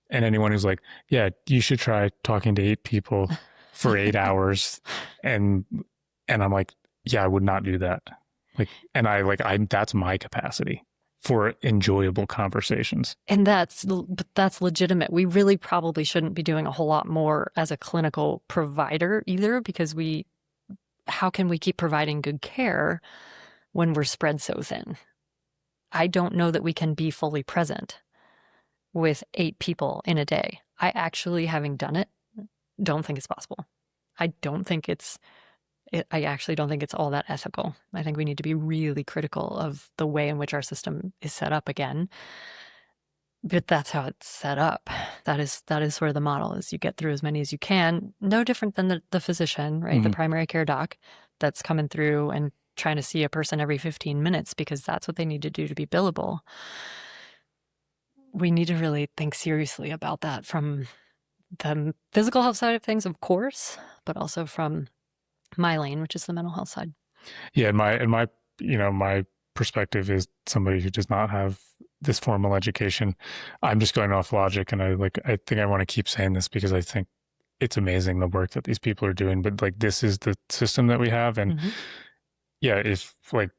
and anyone who's like, yeah, you should try talking to 8 people for 8 hours. And I'm like, yeah, I would not do that. Like, and that's my capacity for enjoyable conversations. And that's legitimate. We really probably shouldn't be doing a whole lot more as a clinical provider either, because how can we keep providing good care when we're spread so thin? I don't know that we can be fully present with 8 people in a day. I actually, having done it, don't think it's possible. I don't think it's I actually don't think it's all that ethical. I think we need to be really critical of the way in which our system is set up again. But that's how it's set up. That is sort of the model, is you get through as many as you can. No different than the physician, right? The primary care doc that's coming through and trying to see a person every 15 minutes because that's what they need to do to be billable. We need to really think seriously about that from the physical health side of things, of course, but also from my lane, which is the mental health side. Yeah, my perspective is somebody who does not have this formal education. I'm just going off logic, and I think I want to keep saying this because I think it's amazing the work that these people are doing. But like, this is the system that we have, and yeah, if like,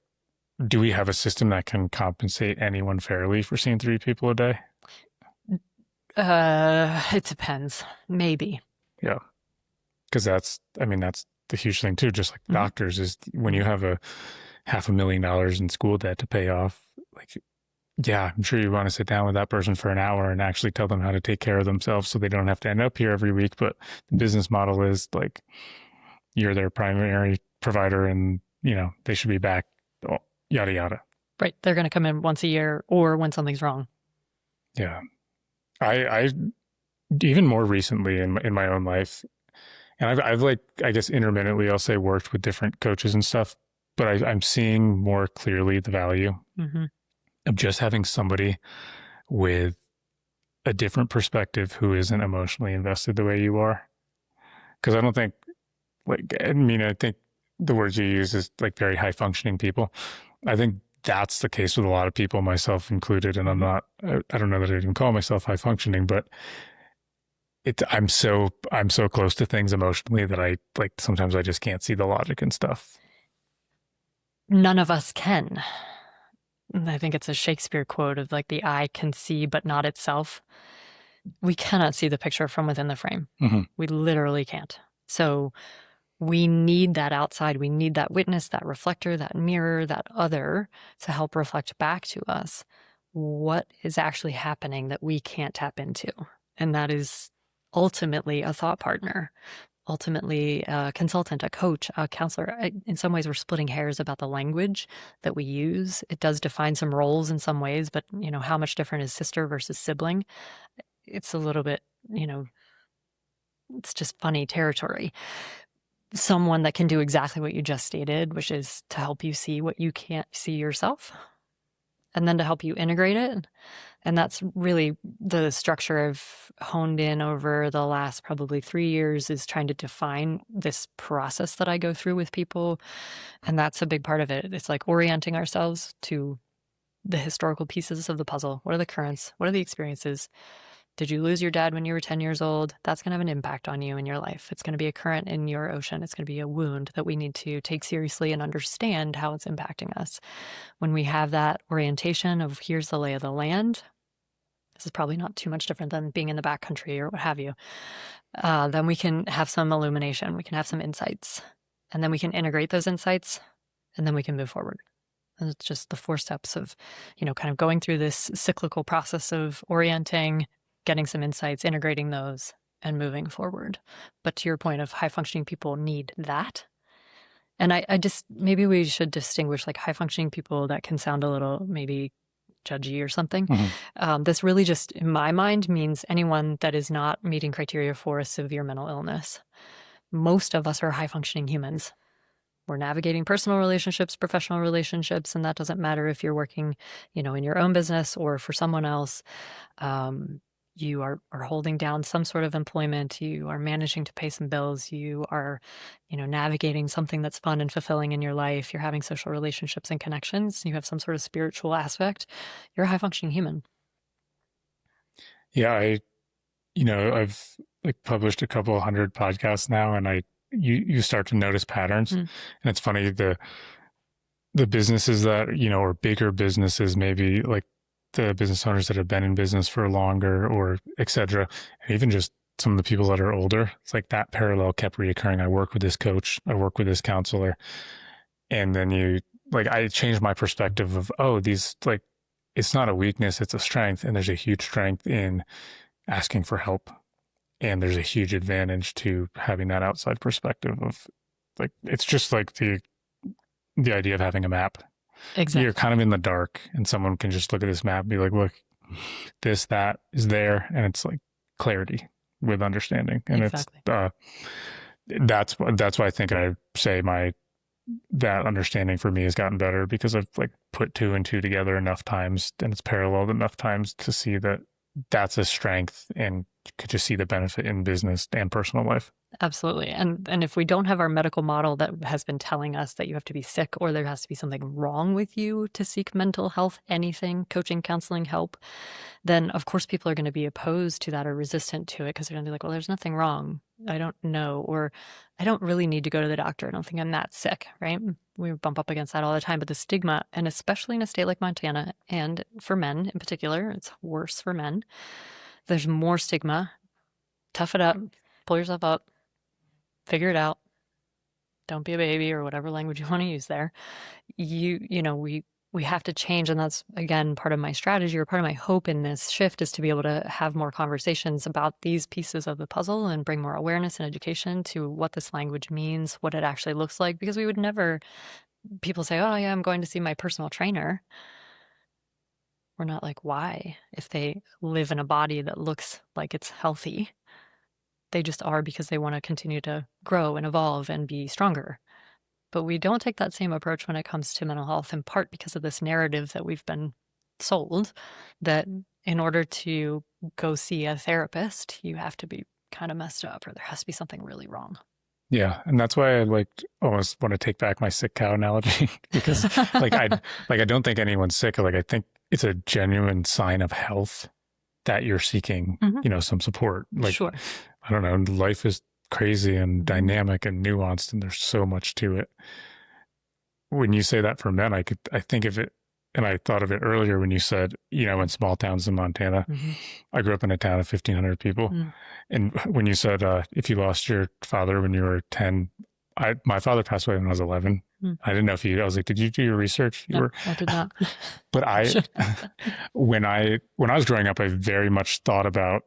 do we have a system that can compensate anyone fairly for seeing 3 people a day? It depends. Maybe. Yeah, because that's the huge thing too. Just like doctors, is when you have a $500,000 in school debt to pay off, like, yeah, I'm sure you want to sit down with that person for an hour and actually tell them how to take care of themselves so they don't have to end up here every week. But the business model is like, you're their primary provider and, they should be back, yada, yada. Right. They're going to come in once a year or when something's wrong. Yeah. I even more recently in my own life, and I've like, I guess intermittently, I'll say, worked with different coaches and stuff, but I'm seeing more clearly the value of just having somebody with a different perspective who isn't emotionally invested the way you are. Because I don't think, I think the words you use is like very high functioning people. I think that's the case with a lot of people, myself included. And I don't know that I even call myself high functioning, but I'm so close to things emotionally that I like, sometimes I just can't see the logic and stuff. None of us can. I think it's a Shakespeare quote of like, the eye can see, but not itself. We cannot see the picture from within the frame. We literally can't. So we need that outside. We need that witness, that reflector, that mirror, that other to help reflect back to us what is actually happening that we can't tap into. And that is ultimately a thought partner, ultimately a consultant, a coach, a counselor. In some ways, we're splitting hairs about the language that we use. It does define some roles in some ways, but how much different is sister versus sibling? It's a little bit, it's just funny territory. Someone that can do exactly what you just stated, which is to help you see what you can't see yourself, and then to help you integrate it. And that's really the structure I've honed in over the last probably 3 years, is trying to define this process that I go through with people. And that's a big part of it. It's like orienting ourselves to the historical pieces of the puzzle. What are the currents? What are the experiences? Did you lose your dad when you were 10 years old? That's going to have an impact on you in your life. It's going to be a current in your ocean. It's going to be a wound that we need to take seriously and understand how it's impacting us. When we have that orientation of here's the lay of the land, this is probably not too much different than being in the backcountry or what have you, then we can have some illumination. We can have some insights. And then we can integrate those insights, and then we can move forward. And it's just the 4 steps of, kind of going through this cyclical process of orienting, getting some insights, integrating those, and moving forward. But to your point of high functioning people need that. And I just, maybe we should distinguish like high functioning people that can sound a little maybe judgy or something. This really just, in my mind, means anyone that is not meeting criteria for a severe mental illness. Most of us are high functioning humans. We're navigating personal relationships, professional relationships, and that doesn't matter if you're working, in your own business or for someone else. You are holding down some sort of employment. You are managing to pay some bills. You are, navigating something that's fun and fulfilling in your life. You're having social relationships and connections. You have some sort of spiritual aspect. You're a high functioning human. Yeah, I've like published a couple 100 podcasts now, and you start to notice patterns. And it's funny, the businesses that, or bigger businesses, maybe like the business owners that have been in business for longer, or et cetera, and even just some of the people that are older, it's like that parallel kept reoccurring. I work with this coach, I work with this counselor. And then I changed my perspective of, these, like, it's not a weakness, it's a strength. And there's a huge strength in asking for help. And there's a huge advantage to having that outside perspective of like it's just like the idea of having a map. Exactly. You're kind of in the dark, and someone can just look at this map and be like, look, this, that is there. And it's like clarity with understanding. And Exactly. that's why I think I say that understanding for me has gotten better, because I've like put two and two together enough times, and it's paralleled enough times to see that that's a strength, and could just see the benefit in business and personal life. Absolutely. And if we don't have our medical model that has been telling us that you have to be sick or there has to be something wrong with you to seek mental health, anything, coaching, counseling, help, then of course people are going to be opposed to that or resistant to it, because they're going to be like, well, there's nothing wrong. I don't know, or I don't really need to go to the doctor. I don't think I'm that sick, right? We bump up against that all the time. But the stigma, and especially in a state like Montana, and for men in particular, it's worse for men. There's more stigma. Tough it up, pull yourself up, figure it out. Don't be a baby, or whatever language you want to use there. We have to change, and that's again part of my strategy, or part of my hope in this shift, is to be able to have more conversations about these pieces of the puzzle and bring more awareness and education to what this language means, what it actually looks like. Because we would never, people say, oh yeah, I'm going to see my personal trainer. We're not like, why? If they live in a body that looks like it's healthy, they just are, because they want to continue to grow and evolve and be stronger. But we don't take that same approach when it comes to mental health, in part because of this narrative that we've been sold, that in order to go see a therapist, you have to be kind of messed up, or there has to be something really wrong. Yeah, and that's why I like almost want to take back my sick cow analogy, because I don't think anyone's sick. Like I think it's a genuine sign of health that you're seeking, some support. Like, sure. I don't know, life is crazy and dynamic and nuanced, and there's so much to it. When you say that for men, I think of it, and I thought of it earlier when you said, in small towns in Montana. I grew up in a town of 1,500 people. And when you said, if you lost your father when you were 10, my father passed away when I was 11. I didn't know I was like, did you do your research? No, I did not. But when I was growing up, I very much thought about,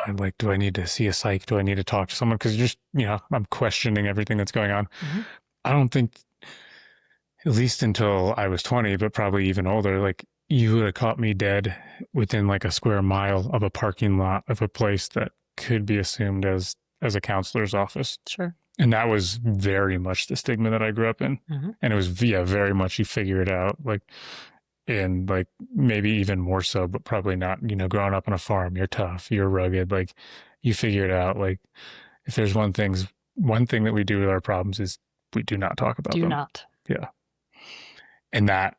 I'm like, do I need to see a psych? Do I need to talk to someone? Because just, I'm questioning everything that's going on. I don't think, at least until I was 20, but probably even older, like you would have caught me dead within like a square mile of a parking lot of a place that could be assumed as a counselor's office. Sure. And that was very much the stigma that I grew up in. And it was, very much you figure it out. Like, and like maybe even more so, but probably not, growing up on a farm, you're tough, you're rugged, like you figure it out. Like if there's one thing that we do with our problems is we do not talk about them. Do not. Yeah. And that,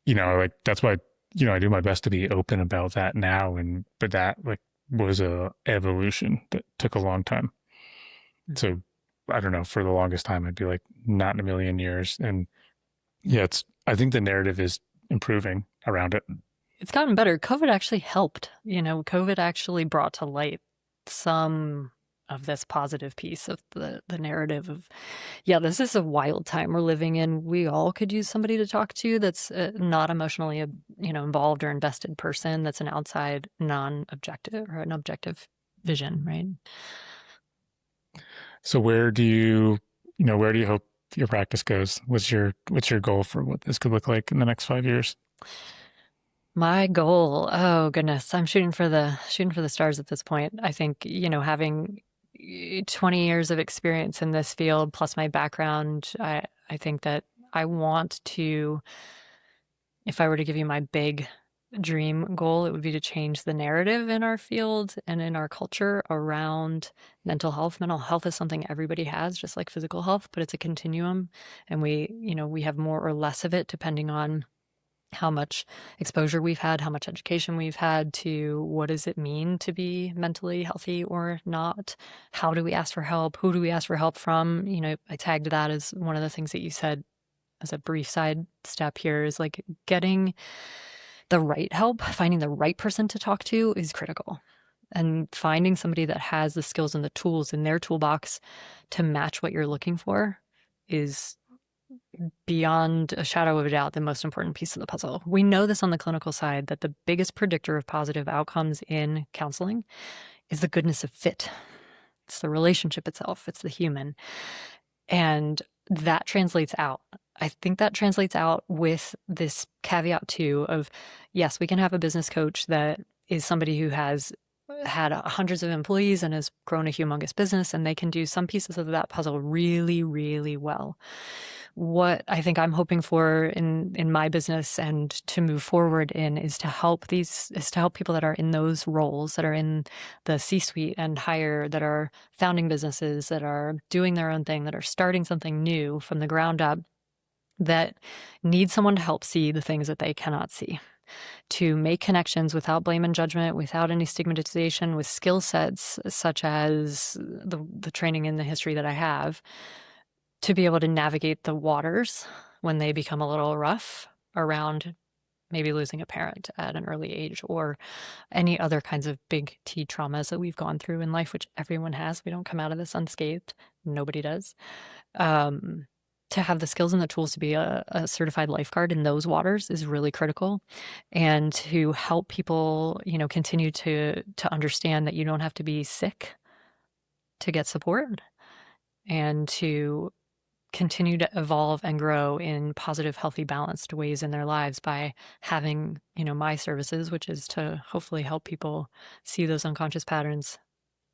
like, that's why, I do my best to be open about that now. But that like was a evolution that took a long time. So I don't know, for the longest time, I'd be like, not in a million years. And yeah, I think the narrative is improving around it. It's gotten better. COVID actually helped. COVID actually brought to light some of this positive piece of the narrative of, yeah, this is a wild time we're living in. We all could use somebody to talk to that's not emotionally, involved or invested person, that's an outside, non-objective, or an objective vision, right? So where do you hope your practice goes? What's your goal for what this could look like in the next 5 years? My goal, oh goodness, I'm shooting for the stars at this point. I think, having 20 years of experience in this field plus my background, I think that I want to, if I were to give you my big dream goal, it would be to change the narrative in our field and in our culture around mental health. Mental health is something everybody has, just like physical health, but it's a continuum, and we have more or less of it depending on how much exposure we've had, how much education we've had to what does it mean to be mentally healthy or not? How do we ask for help? Who do we ask for help from? I tagged that as one of the things that you said as a brief side step here, is like getting the right help, finding the right person to talk to is critical. And finding somebody that has the skills and the tools in their toolbox to match what you're looking for is beyond a shadow of a doubt the most important piece of the puzzle. We know this on the clinical side, that the biggest predictor of positive outcomes in counseling is the goodness of fit. It's the relationship itself. It's the human. And that translates out. I think that translates out with this caveat too of, yes, we can have a business coach that is somebody who has had hundreds of employees and has grown a humongous business, and they can do some pieces of that puzzle really, really well. What I think I'm hoping for in my business and to move forward in is to help people that are in those roles, that are in the C-suite and higher, that are founding businesses, that are doing their own thing, that are starting something new from the ground up, that need someone to help see the things that they cannot see, to make connections without blame and judgment, without any stigmatization, with skill sets such as the training and the history that I have, to be able to navigate the waters when they become a little rough around maybe losing a parent at an early age, or any other kinds of big T traumas that we've gone through in life, which everyone has. We don't come out of this unscathed. Nobody does. To have the skills and the tools to be a certified lifeguard in those waters is really critical, and to help people, continue to understand that you don't have to be sick to get support, and to continue to evolve and grow in positive, healthy, balanced ways in their lives by having, my services, which is to hopefully help people see those unconscious patterns,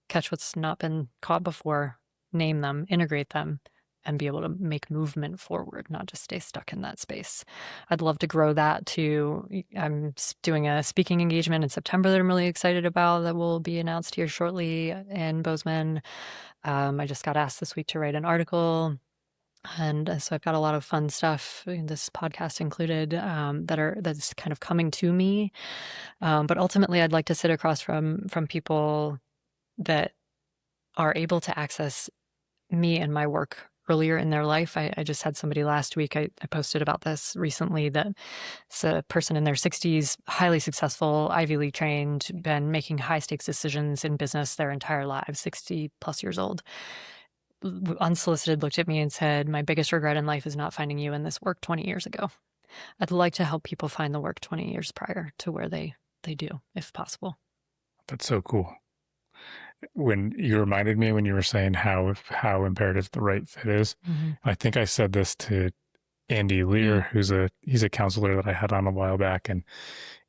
catch what's not been caught before, name them, integrate them, and be able to make movement forward, not just stay stuck in that space. I'd love to grow that to, I'm doing a speaking engagement in September that I'm really excited about that will be announced here shortly in Bozeman. I just got asked this week to write an article. And so I've got a lot of fun stuff, this podcast included, that's kind of coming to me. But ultimately, I'd like to sit across from people that are able to access me and my work earlier in their life. I just had somebody last week, I posted about this recently, that it's a person in their 60s, highly successful, Ivy League trained, been making high stakes decisions in business their entire lives, 60 plus years old. Unsolicited, looked at me and said, "My biggest regret in life is not finding you in this work 20 years ago." I'd like to help people find the work 20 years prior to where they do, if possible. That's so cool. When you reminded me, when you were saying how imperative the right fit is, I think I said this to Andy Lear, he's a counselor that I had on a while back, and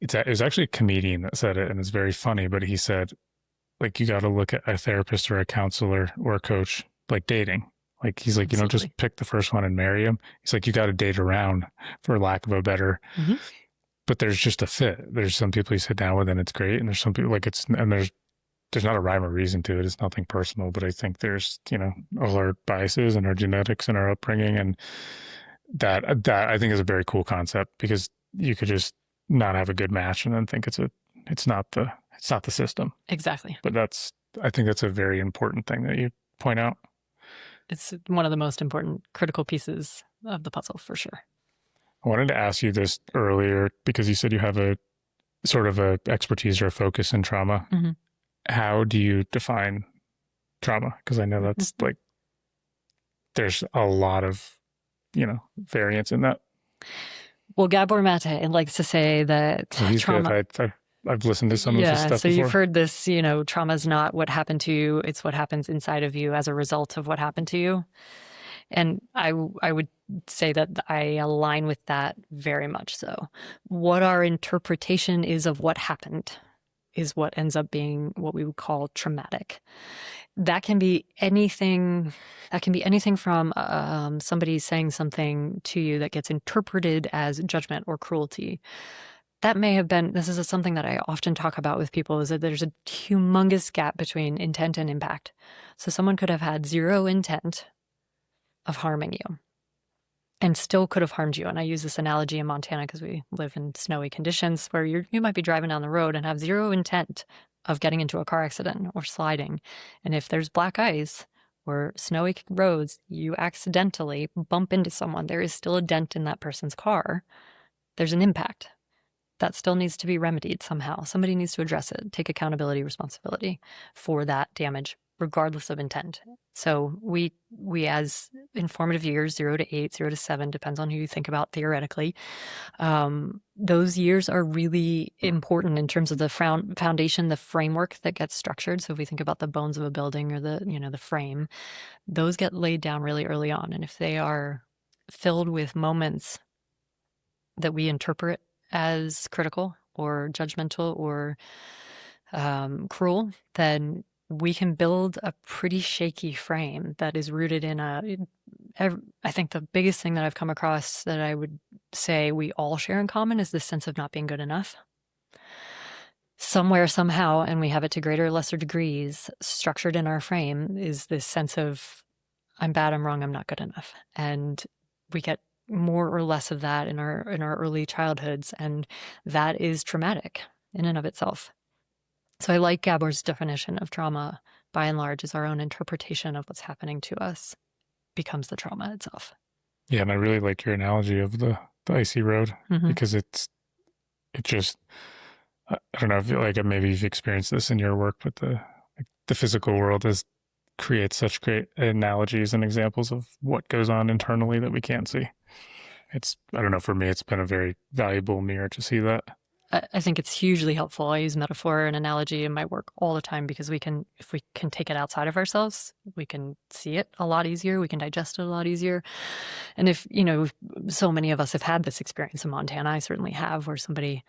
it was actually a comedian that said it, and it's very funny, but he said, like, you got to look at a therapist or a counselor or a coach like dating. Like, he's like, you don't just pick the first one and marry him. He's like, you got to date around, for lack of a better. But there's just a fit. There's some people you sit down with and it's great, and there's some people and there's not a rhyme or reason to it. It's nothing personal, but I think there's, all our biases and our genetics and our upbringing, and that I think is a very cool concept, because you could just not have a good match and then think it's not the system. Exactly. But I think that's a very important thing that you point out. It's one of the most important critical pieces of the puzzle, for sure. I wanted to ask you this earlier because you said you have a sort of a expertise or a focus in trauma. How do you define trauma? Because I know that's like, there's a lot of, variance in that. Well, Gabor Mate likes to say that trauma. Good. I've listened to some of his stuff so before. You've heard this, trauma is not what happened to you, it's what happens inside of you as a result of what happened to you. And I would say that I align with that very much so. What our interpretation is of what happened is what ends up being what we would call traumatic. That can be anything. That can be anything from somebody saying something to you that gets interpreted as judgment or cruelty. That may have been, this is something that I often talk about with people, is that there's a humongous gap between intent and impact. So someone could have had zero intent of harming you and still could have harmed you. And I use this analogy in Montana because we live in snowy conditions where you might be driving down the road and have zero intent of getting into a car accident or sliding. And if there's black ice or snowy roads, you accidentally bump into someone, there is still a dent in that person's car. There's an impact. That still needs to be remedied somehow. Somebody needs to address it, take accountability, responsibility for that damage. regardless of intent. So we as informative years, 0 to 8, 0 to 7, depends on who you think about theoretically. Those years are really important in terms of the foundation, the framework that gets structured. So if we think about the bones of a building or the frame, those get laid down really early on. And if they are filled with moments that we interpret as critical or judgmental or cruel, then we can build a pretty shaky frame that is rooted in I think the biggest thing that I've come across that I would say we all share in common is this sense of not being good enough. Somewhere, somehow, and we have it to greater or lesser degrees, structured in our frame is this sense of I'm bad, I'm wrong, I'm not good enough. And we get more or less of that in our early childhoods, and that is traumatic in and of itself. So I like Gabor's definition of trauma, by and large, is our own interpretation of what's happening to us becomes the trauma itself. Yeah, and I really like your analogy of the icy road because it just, I don't know if like maybe you've experienced this in your work, but the physical world creates such great analogies and examples of what goes on internally that we can't see. I don't know, for me, it's been a very valuable mirror to see that. I think it's hugely helpful. I use metaphor and analogy in my work all the time because if we can take it outside of ourselves, we can see it a lot easier. We can digest it a lot easier. And if, so many of us have had this experience in Montana, I certainly have, where somebody,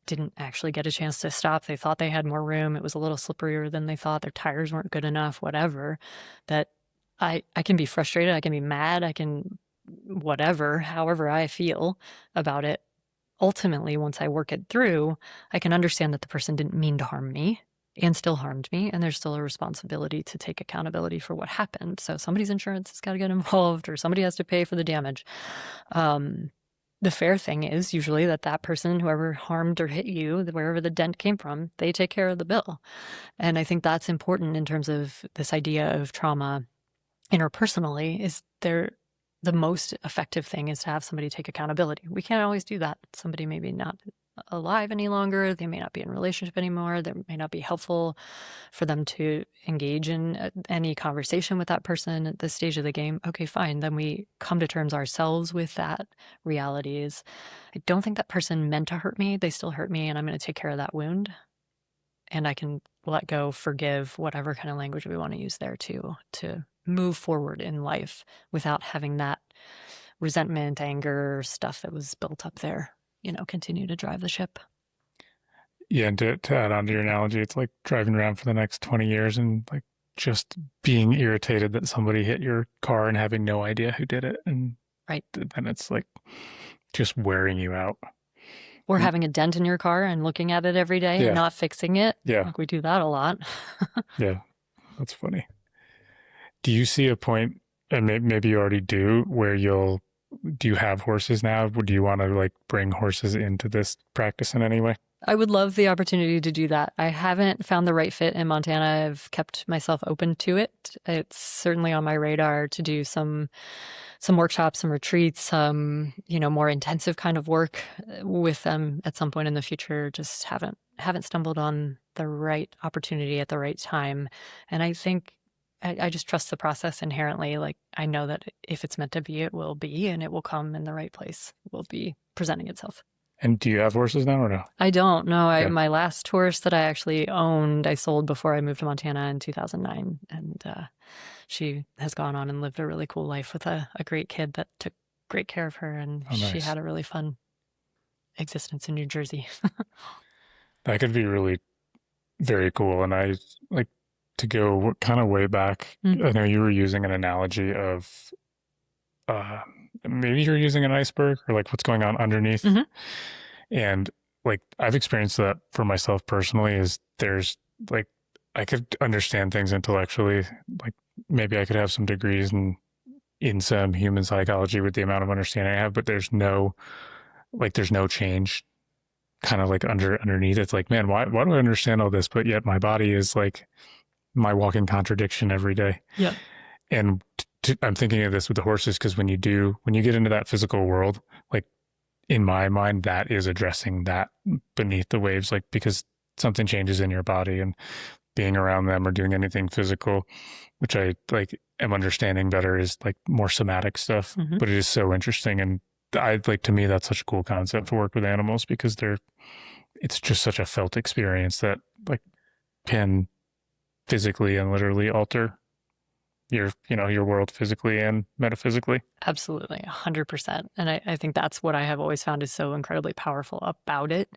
didn't actually get a chance to stop. They thought they had more room. It was a little slipperier than they thought. Their tires weren't good enough, whatever. That I can be frustrated. I can be mad. I can whatever, however I feel about it. Ultimately, once I work it through, I can understand that the person didn't mean to harm me and still harmed me. And there's still a responsibility to take accountability for what happened. So somebody's insurance has got to get involved or somebody has to pay for the damage. The fair thing is usually that person, whoever harmed or hit you, wherever the dent came from, they take care of the bill. And I think that's important in terms of this idea of trauma interpersonally. Is the most effective thing is to have somebody take accountability. We can't always do that. Somebody may be not alive any longer. They may not be in a relationship anymore. That may not be helpful for them to engage in any conversation with that person at this stage of the game. Okay, fine. Then we come to terms ourselves with that reality is I don't think that person meant to hurt me. They still hurt me, and I'm going to take care of that wound. And I can let go, forgive, whatever kind of language we want to use there to move forward in life without having that resentment, anger, stuff that was built up there, continue to drive the ship. Yeah, and to add on to your analogy, it's like driving around for the next 20 years and like just being irritated that somebody hit your car and having no idea who did it. And right. Then it's like just wearing you out. Or having a dent in your car and looking at it every day and not fixing it. Yeah. Like we do that a lot. Yeah, that's funny. Do you see a point, and maybe you already do, where do you have horses now? Do you want to like bring horses into this practice in any way? I would love the opportunity to do that. I haven't found the right fit in Montana. I've kept myself open to it. It's certainly on my radar to do some workshops, some retreats, some, more intensive kind of work with them at some point in the future. Just haven't stumbled on the right opportunity at the right time. And I think I just trust the process inherently. Like I know that if it's meant to be, it will be, and it will come in the right place. It will be presenting itself. And do you have horses now or no? I don't. No, my last horse that I actually owned, I sold before I moved to Montana in 2009. And she has gone on and lived a really cool life with a great kid that took great care of her. And she had a really fun existence in New Jersey. That could be really very cool. And I like to go kind of way back. I know you were using an analogy of maybe you're using an iceberg or like what's going on underneath. And like I've experienced that for myself personally is there's like I could understand things intellectually, like maybe I could have some degrees in some human psychology with the amount of understanding I have, but there's no change kind of like underneath. It's like, man, why do I understand all this? But yet my body is like my walking contradiction every day. Yeah. And I'm thinking of this with the horses because when you get into that physical world, like in my mind, that is addressing that beneath the waves, like because something changes in your body. And being around them or doing anything physical, which I like am understanding better, is like more somatic stuff. Mm-hmm. But it is so interesting, and I like, to me, that's such a cool concept to work with animals, because it's just such a felt experience that like can physically and literally alter your world physically and metaphysically. Absolutely, 100%. And I think that's what I have always found is so incredibly powerful about it.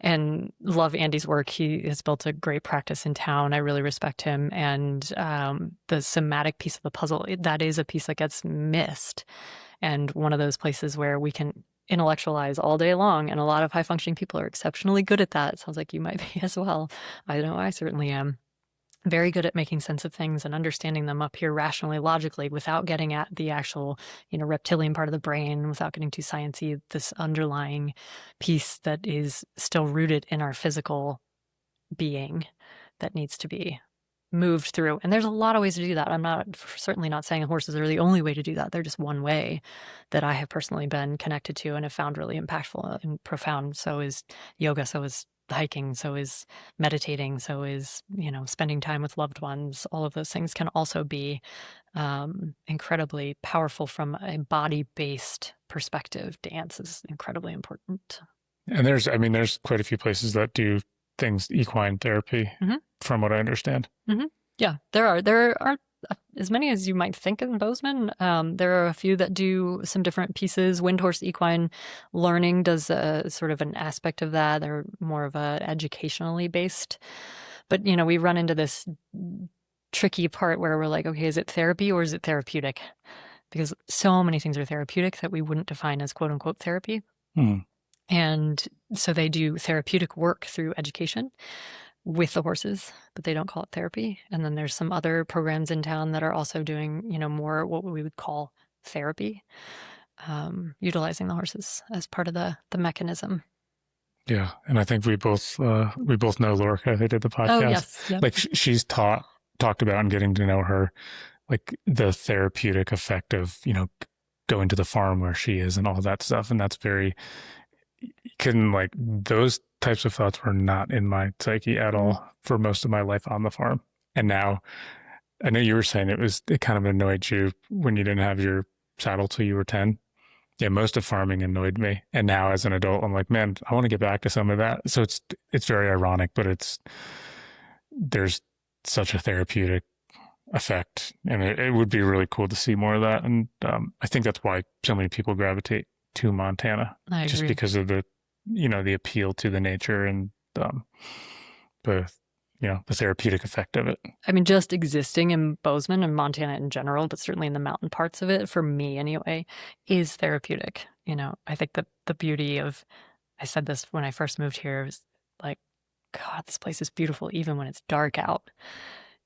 And love Andy's work. He has built a great practice in town. I really respect him. And the somatic piece of the puzzle, that is a piece that gets missed. And one of those places where we can intellectualize all day long. And a lot of high functioning people are exceptionally good at that. It sounds like you might be as well. I know I certainly am. Very good at making sense of things and understanding them up here rationally, logically, without getting at the actual, reptilian part of the brain, without getting too sciencey, this underlying piece that is still rooted in our physical being that needs to be moved through. And there's a lot of ways to do that. I'm certainly not saying horses are the only way to do that. They're just one way that I have personally been connected to and have found really impactful and profound. So is yoga, so is hiking, so is meditating, so is, spending time with loved ones. All of those things can also be incredibly powerful from a body-based perspective. Dance is incredibly important. And there's quite a few places that do things, equine therapy, mm-hmm. from what I understand. Mm-hmm. Yeah, there are as many as you might think in Bozeman. There are a few that do some different pieces. Windhorse Equine Learning does a sort of an aspect of that. They're more of a educationally based. But, we run into this tricky part where we're like, okay, is it therapy or is it therapeutic? Because so many things are therapeutic that we wouldn't define as quote unquote therapy. And so they do therapeutic work through education with the horses, but they don't call it therapy. And then there's some other programs in town that are also doing, more what we would call therapy, utilizing the horses as part of the mechanism. Yeah, and I think we both know Lorca, who did the podcast. Oh yes, yep. Like she's talked about, and getting to know her, like the therapeutic effect of going to the farm where she is and all that stuff, and that's very. Like those types of thoughts were not in my psyche at all for most of my life on the farm. And now, I know you were saying it kind of annoyed you when you didn't have your saddle till you were 10. Yeah, most of farming annoyed me. And now as an adult, I'm like, man, I want to get back to some of that. So it's very ironic, but there's such a therapeutic effect, and it would be really cool to see more of that. And I think that's why so many people gravitate to Montana, just because of the appeal to the nature and the therapeutic effect of it. I mean, just existing in Bozeman and Montana in general, but certainly in the mountain parts of it, for me anyway, is therapeutic. I think that the beauty of, I said this when I first moved here, is like, God, this place is beautiful even when it's dark out.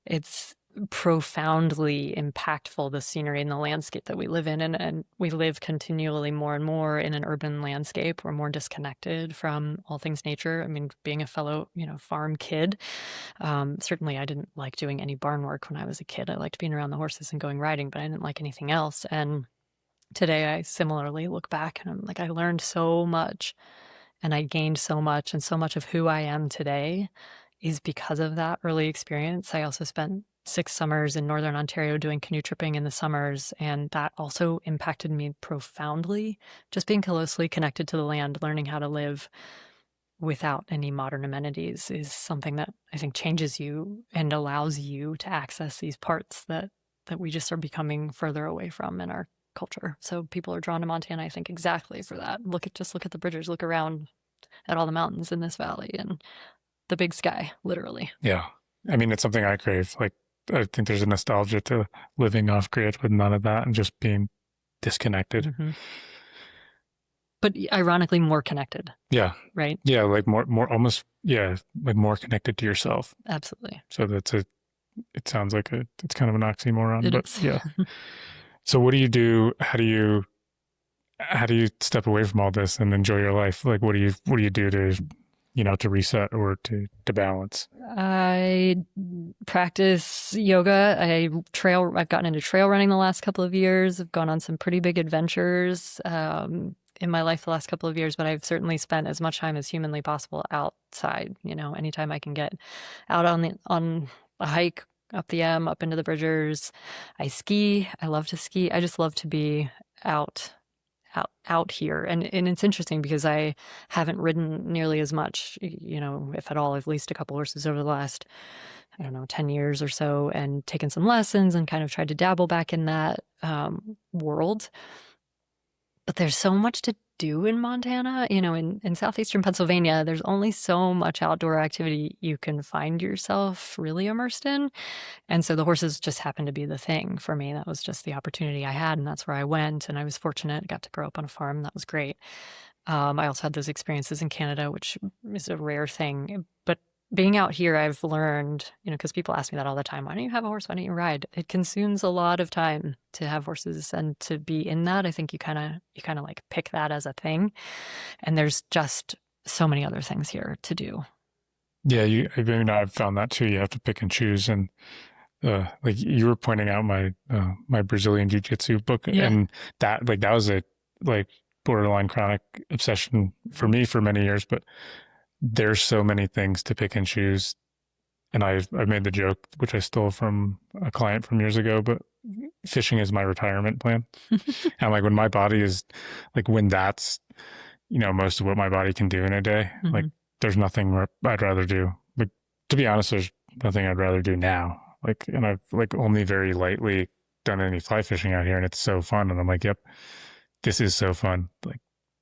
It's profoundly impactful, the scenery and the landscape that we live in, and we live continually more and more in an urban landscape. We're more disconnected from all things nature. I mean, being a fellow farm kid, certainly I didn't like doing any barn work when I was a kid. I liked being around the horses and going riding, but I didn't like anything else. And today I similarly look back and I'm like, I learned so much and I gained so much, and so much of who I am today is because of that early experience. I also spent 6 summers in Northern Ontario doing canoe tripping in the summers, and that also impacted me profoundly. Just being closely connected to the land, learning how to live without any modern amenities is something that I think changes you and allows you to access these parts that we just are becoming further away from in our culture. So people are drawn to Montana, I think, exactly for that. Look at the bridges, look around at all the mountains in this valley and the big sky, literally. Yeah. I mean, it's something I crave. Like, I think there's a nostalgia to living off grid with none of that and just being disconnected. Mm-hmm. But ironically, more connected. Yeah. Right? Yeah. Like more almost, yeah, like more connected to yourself. Absolutely. So it sounds like it's kind of an oxymoron, but is. Yeah. So what do you do? How do you step away from all this and enjoy your life? Like, what do you do to reset or to balance? I practice yoga. I've gotten into trail running the last couple of years. I've gone on some pretty big adventures. in my life the last couple of years, but I've certainly spent as much time as humanly possible outside. Anytime I can get out on a hike up the M, up into the Bridgers. I ski. I love to ski. I just love to be out here. And it's interesting because I haven't ridden nearly as much, if at all. I've leased a couple horses over the last, I don't know, 10 years or so, and taken some lessons and kind of tried to dabble back in that world. But there's so much to do in Montana. In southeastern Pennsylvania, there's only so much outdoor activity you can find yourself really immersed in. And so the horses just happened to be the thing for me. That was just the opportunity I had, and that's where I went. And I was fortunate, got to grow up on a farm. That was great. I also had those experiences in Canada, which is a rare thing. But being out here, I've learned, because people ask me that all the time, why don't you have a horse? Why don't you ride? It consumes a lot of time to have horses, and to be in that, I think you kind of like pick that as a thing. And there's just so many other things here to do. Yeah, I've found that too. You have to pick and choose. And like you were pointing out my Brazilian Jiu-Jitsu book, and that was a like borderline chronic obsession for me for many years. But there's so many things to pick and choose. And I made the joke, which I stole from a client from years ago, but fishing is my retirement plan. And like when my body is like, when that's, most of what my body can do in a day, like there's nothing I'd rather do. Like, to be honest, there's nothing I'd rather do now. Like, and I've like only very lightly done any fly fishing out here, and it's so fun. And I'm like, yep, this is so fun. Like,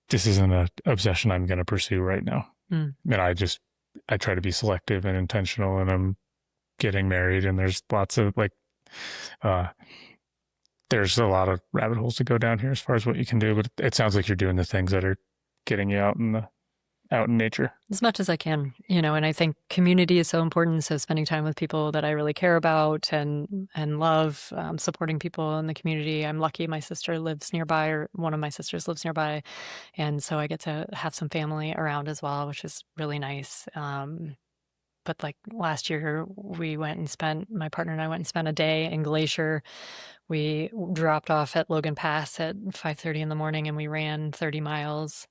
this isn't an obsession I'm going to pursue right now. And I try to be selective and intentional, and I'm getting married, and there's lots of there's a lot of rabbit holes to go down here as far as what you can do, but it sounds like you're doing the things that are getting you out in nature. As much as I can, and I think community is so important. So spending time with people that I really care about and love, supporting people in the community. I'm lucky my sister lives nearby, or one of my sisters lives nearby. And so I get to have some family around as well, which is really nice. But like last year, my partner and I went and spent a day in Glacier. We dropped off at Logan Pass at 5:30 in the morning, and we ran 30 miles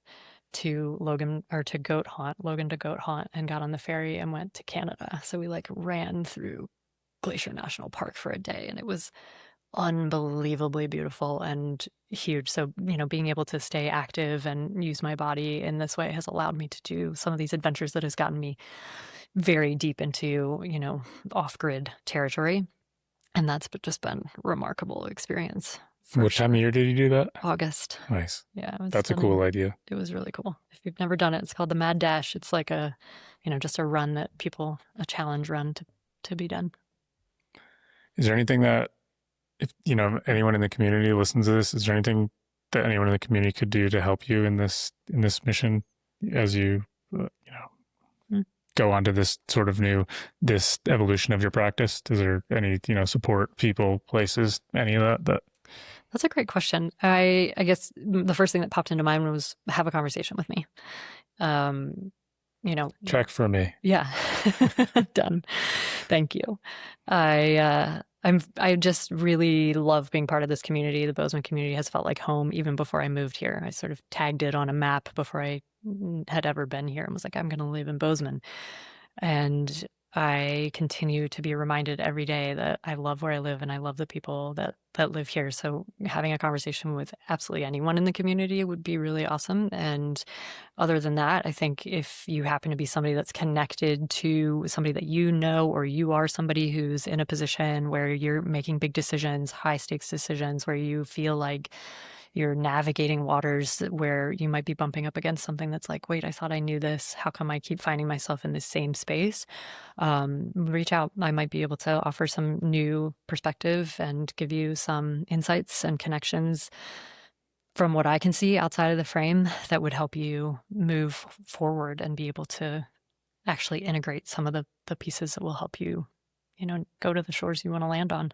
to Logan to Goat Haunt, and got on the ferry and went to Canada. So we like ran through Glacier National Park for a day, and it was unbelievably beautiful and huge. So, being able to stay active and use my body in this way has allowed me to do some of these adventures that has gotten me very deep into, off-grid territory. And that's just been a remarkable experience. What time of year did you do that? August. Nice. Yeah. That's a cool idea. It was really cool. If you've never done it, it's called the Mad Dash. It's like a challenge run to be done. Is there anything that, if, anyone in the community listens to this, is there anything that anyone in the community could do to help you in this mission as you, go on to this sort of this evolution of your practice? Is there any, support, people, places, any of that? That's a great question. I guess the first thing that popped into mind was have a conversation with me. Check for me. Yeah. Done. Thank you. I just really love being part of this community. The Bozeman community has felt like home even before I moved here. I sort of tagged it on a map before I had ever been here and was like, I'm going to live in Bozeman. And I continue to be reminded every day that I love where I live and I love the people that live here. So having a conversation with absolutely anyone in the community would be really awesome. And other than that, I think if you happen to be somebody that's connected to somebody that or you are somebody who's in a position where you're making big decisions, high stakes decisions, where you feel like you're navigating waters where you might be bumping up against something that's like, wait, I thought I knew this. How come I keep finding myself in this same space? Reach out. I might be able to offer some new perspective and give you some insights and connections from what I can see outside of the frame that would help you move forward and be able to actually integrate some of the pieces that will help you, go to the shores you want to land on.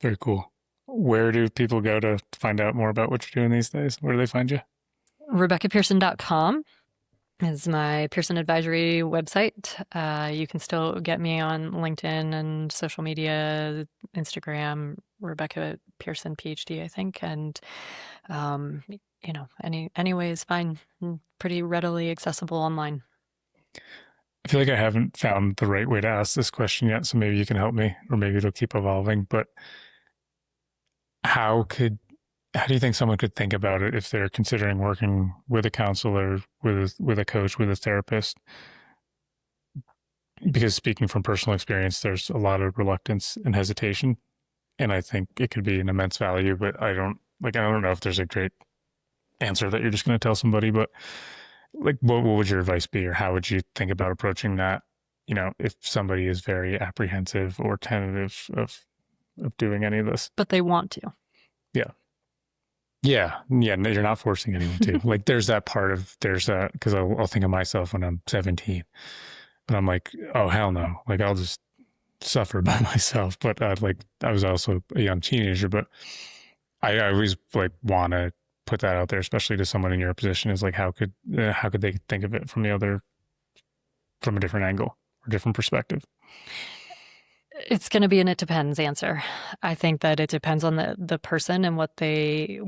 Very cool. Where do people go to find out more about what you're doing these days? Where do they find you? RebeccaPearson.com is my Pearson Advisory website. You can still get me on LinkedIn and social media, Instagram, Rebecca Pearson, PhD, I think. And any way is fine. Pretty readily accessible online. I feel like I haven't found the right way to ask this question yet, so maybe you can help me, or maybe it'll keep evolving. But how do you think someone could think about it if they're considering working with a counselor, with a coach, with a therapist? Because speaking from personal experience, there's a lot of reluctance and hesitation, and I think it could be an immense value. But I don't know if there's a great answer that you're just going to tell somebody. But like, what would your advice be, or how would you think about approaching that? If somebody is very apprehensive or tentative of doing any of this, but they want to. Yeah. You're not forcing anyone to. Like, there's that because I'll think of myself when I'm 17, and I'm like, oh hell no, like I'll just suffer by myself. But I was also a young teenager, but I always like want to put that out there, especially to someone in your position, is like, how could they think of it from a different angle or different perspective? It's going to be an it depends answer. I think that it depends on the person and what I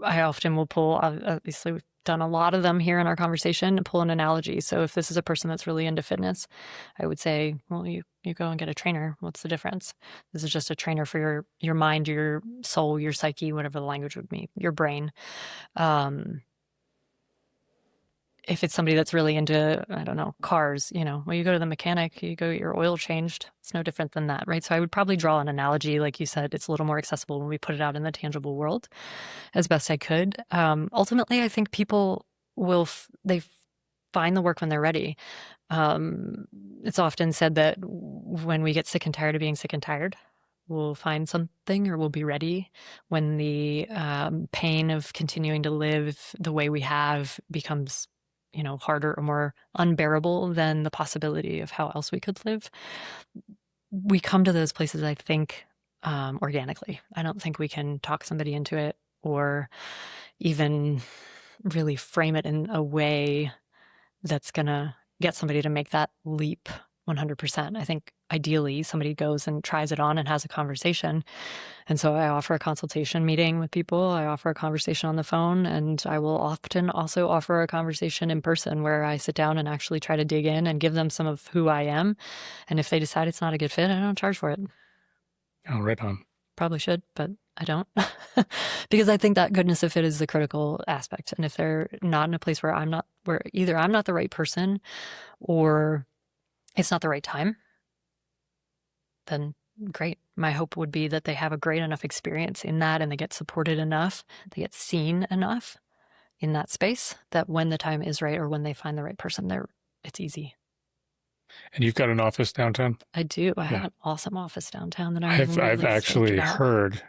often will pull, obviously we've done a lot of them here in our conversation, pull an analogy. So if this is a person that's really into fitness, I would say, well, you go and get a trainer. What's the difference? This is just a trainer for your mind, your soul, your psyche, whatever the language would be, your brain. If it's somebody that's really into, I don't know, cars, well, you go to the mechanic, you go get your oil changed. It's no different than that, right? So I would probably draw an analogy. Like you said, it's a little more accessible when we put it out in the tangible world as best I could. Ultimately, I think people they find the work when they're ready. It's often said that when we get sick and tired of being sick and tired, we'll find something, or we'll be ready when the pain of continuing to live the way we have becomes harder or more unbearable than the possibility of how else we could live. We come to those places, I think, organically. I don't think we can talk somebody into it or even really frame it in a way that's going to get somebody to make that leap 100%. I think ideally somebody goes and tries it on and has a conversation. And so I offer a consultation meeting with people. I offer a conversation on the phone, and I will often also offer a conversation in person where I sit down and actually try to dig in and give them some of who I am. And if they decide it's not a good fit, I don't charge for it. Oh, right on. Probably should, but I don't. Because I think that goodness of fit is the critical aspect. And if they're not in a place where either I'm not the right person or it's not the right time, then great. My hope would be that they have a great enough experience in that, and they get supported enough, they get seen enough in that space, that when the time is right or when they find the right person, it's easy. And you've got an office downtown? I do. I have an awesome office downtown that I've actually heard,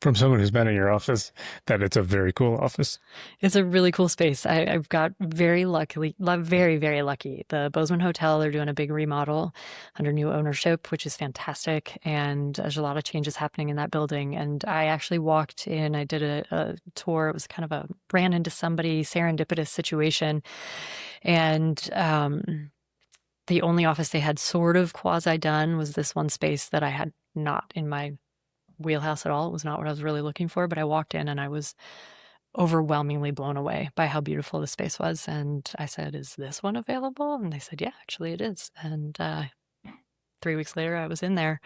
from someone who's been in your office, that it's a very cool office. It's a really cool space. I've got very, very lucky. The Bozeman Hotel, they're doing a big remodel under new ownership, which is fantastic. And there's a lot of changes happening in that building. And I actually walked in, I did a tour. It was kind of ran into somebody, serendipitous situation. And the only office they had sort of quasi done was this one space that I had not in my wheelhouse at all. It was not what I was really looking for, but I walked in and I was overwhelmingly blown away by how beautiful the space was. And I said, is this one available? And they said, yeah, actually it is. And 3 weeks later I was in there,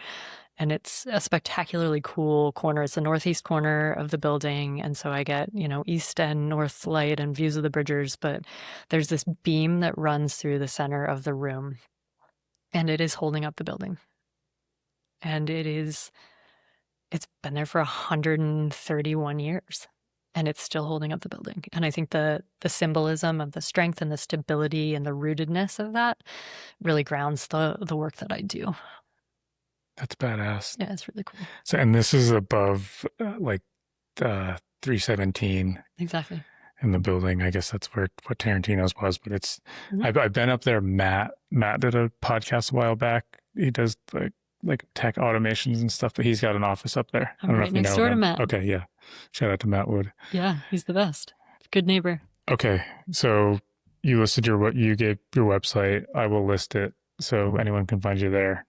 and it's a spectacularly cool corner. It's the northeast corner of the building. And so I get, east and north light and views of the Bridgers, but there's this beam that runs through the center of the room, and it is holding up the building. And it's been there for 131 years, and it's still holding up the building. And I think the symbolism of the strength and the stability and the rootedness of that really grounds the work that I do. That's badass. Yeah, it's really cool. So, and this is above 317. Exactly. In the building. I guess that's what Tarantino's was, but it's, I've been up there. Matt did a podcast a while back. He does like tech automations and stuff, but he's got an office up there. I'm right next door to Matt. Okay, yeah. Shout out to Matt Wood. Yeah, he's the best. Good neighbor. Okay, so you listed you gave your website. I will list it so anyone can find you there.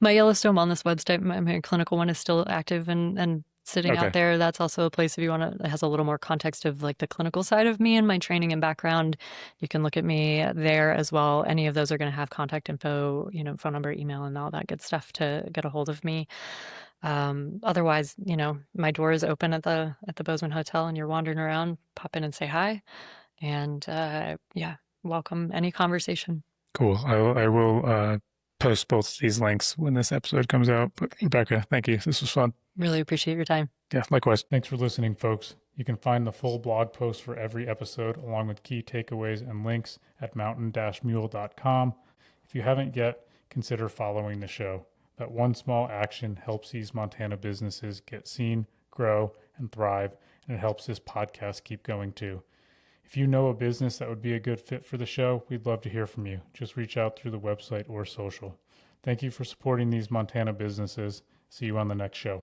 My Yellowstone Wellness website, my clinical one, is still active and sitting out there. That's also a place if you want to, it has a little more context of like the clinical side of me and my training and background. You can look at me there as well. Any of those are going to have contact info, phone number, email, and all that good stuff to get a hold of me. Otherwise, my door is open at the Bozeman Hotel, and you're wandering around, pop in and say hi. And welcome any conversation. Cool. I will post both these links when this episode comes out. But Rebecca, thank you. This was fun. Really appreciate your time. Yeah, likewise. Thanks for listening, folks. You can find the full blog post for every episode along with key takeaways and links at mountain-mule.com. If you haven't yet, consider following the show. That one small action helps these Montana businesses get seen, grow, and thrive, and it helps this podcast keep going too. If you know a business that would be a good fit for the show, we'd love to hear from you. Just reach out through the website or social. Thank you for supporting these Montana businesses. See you on the next show.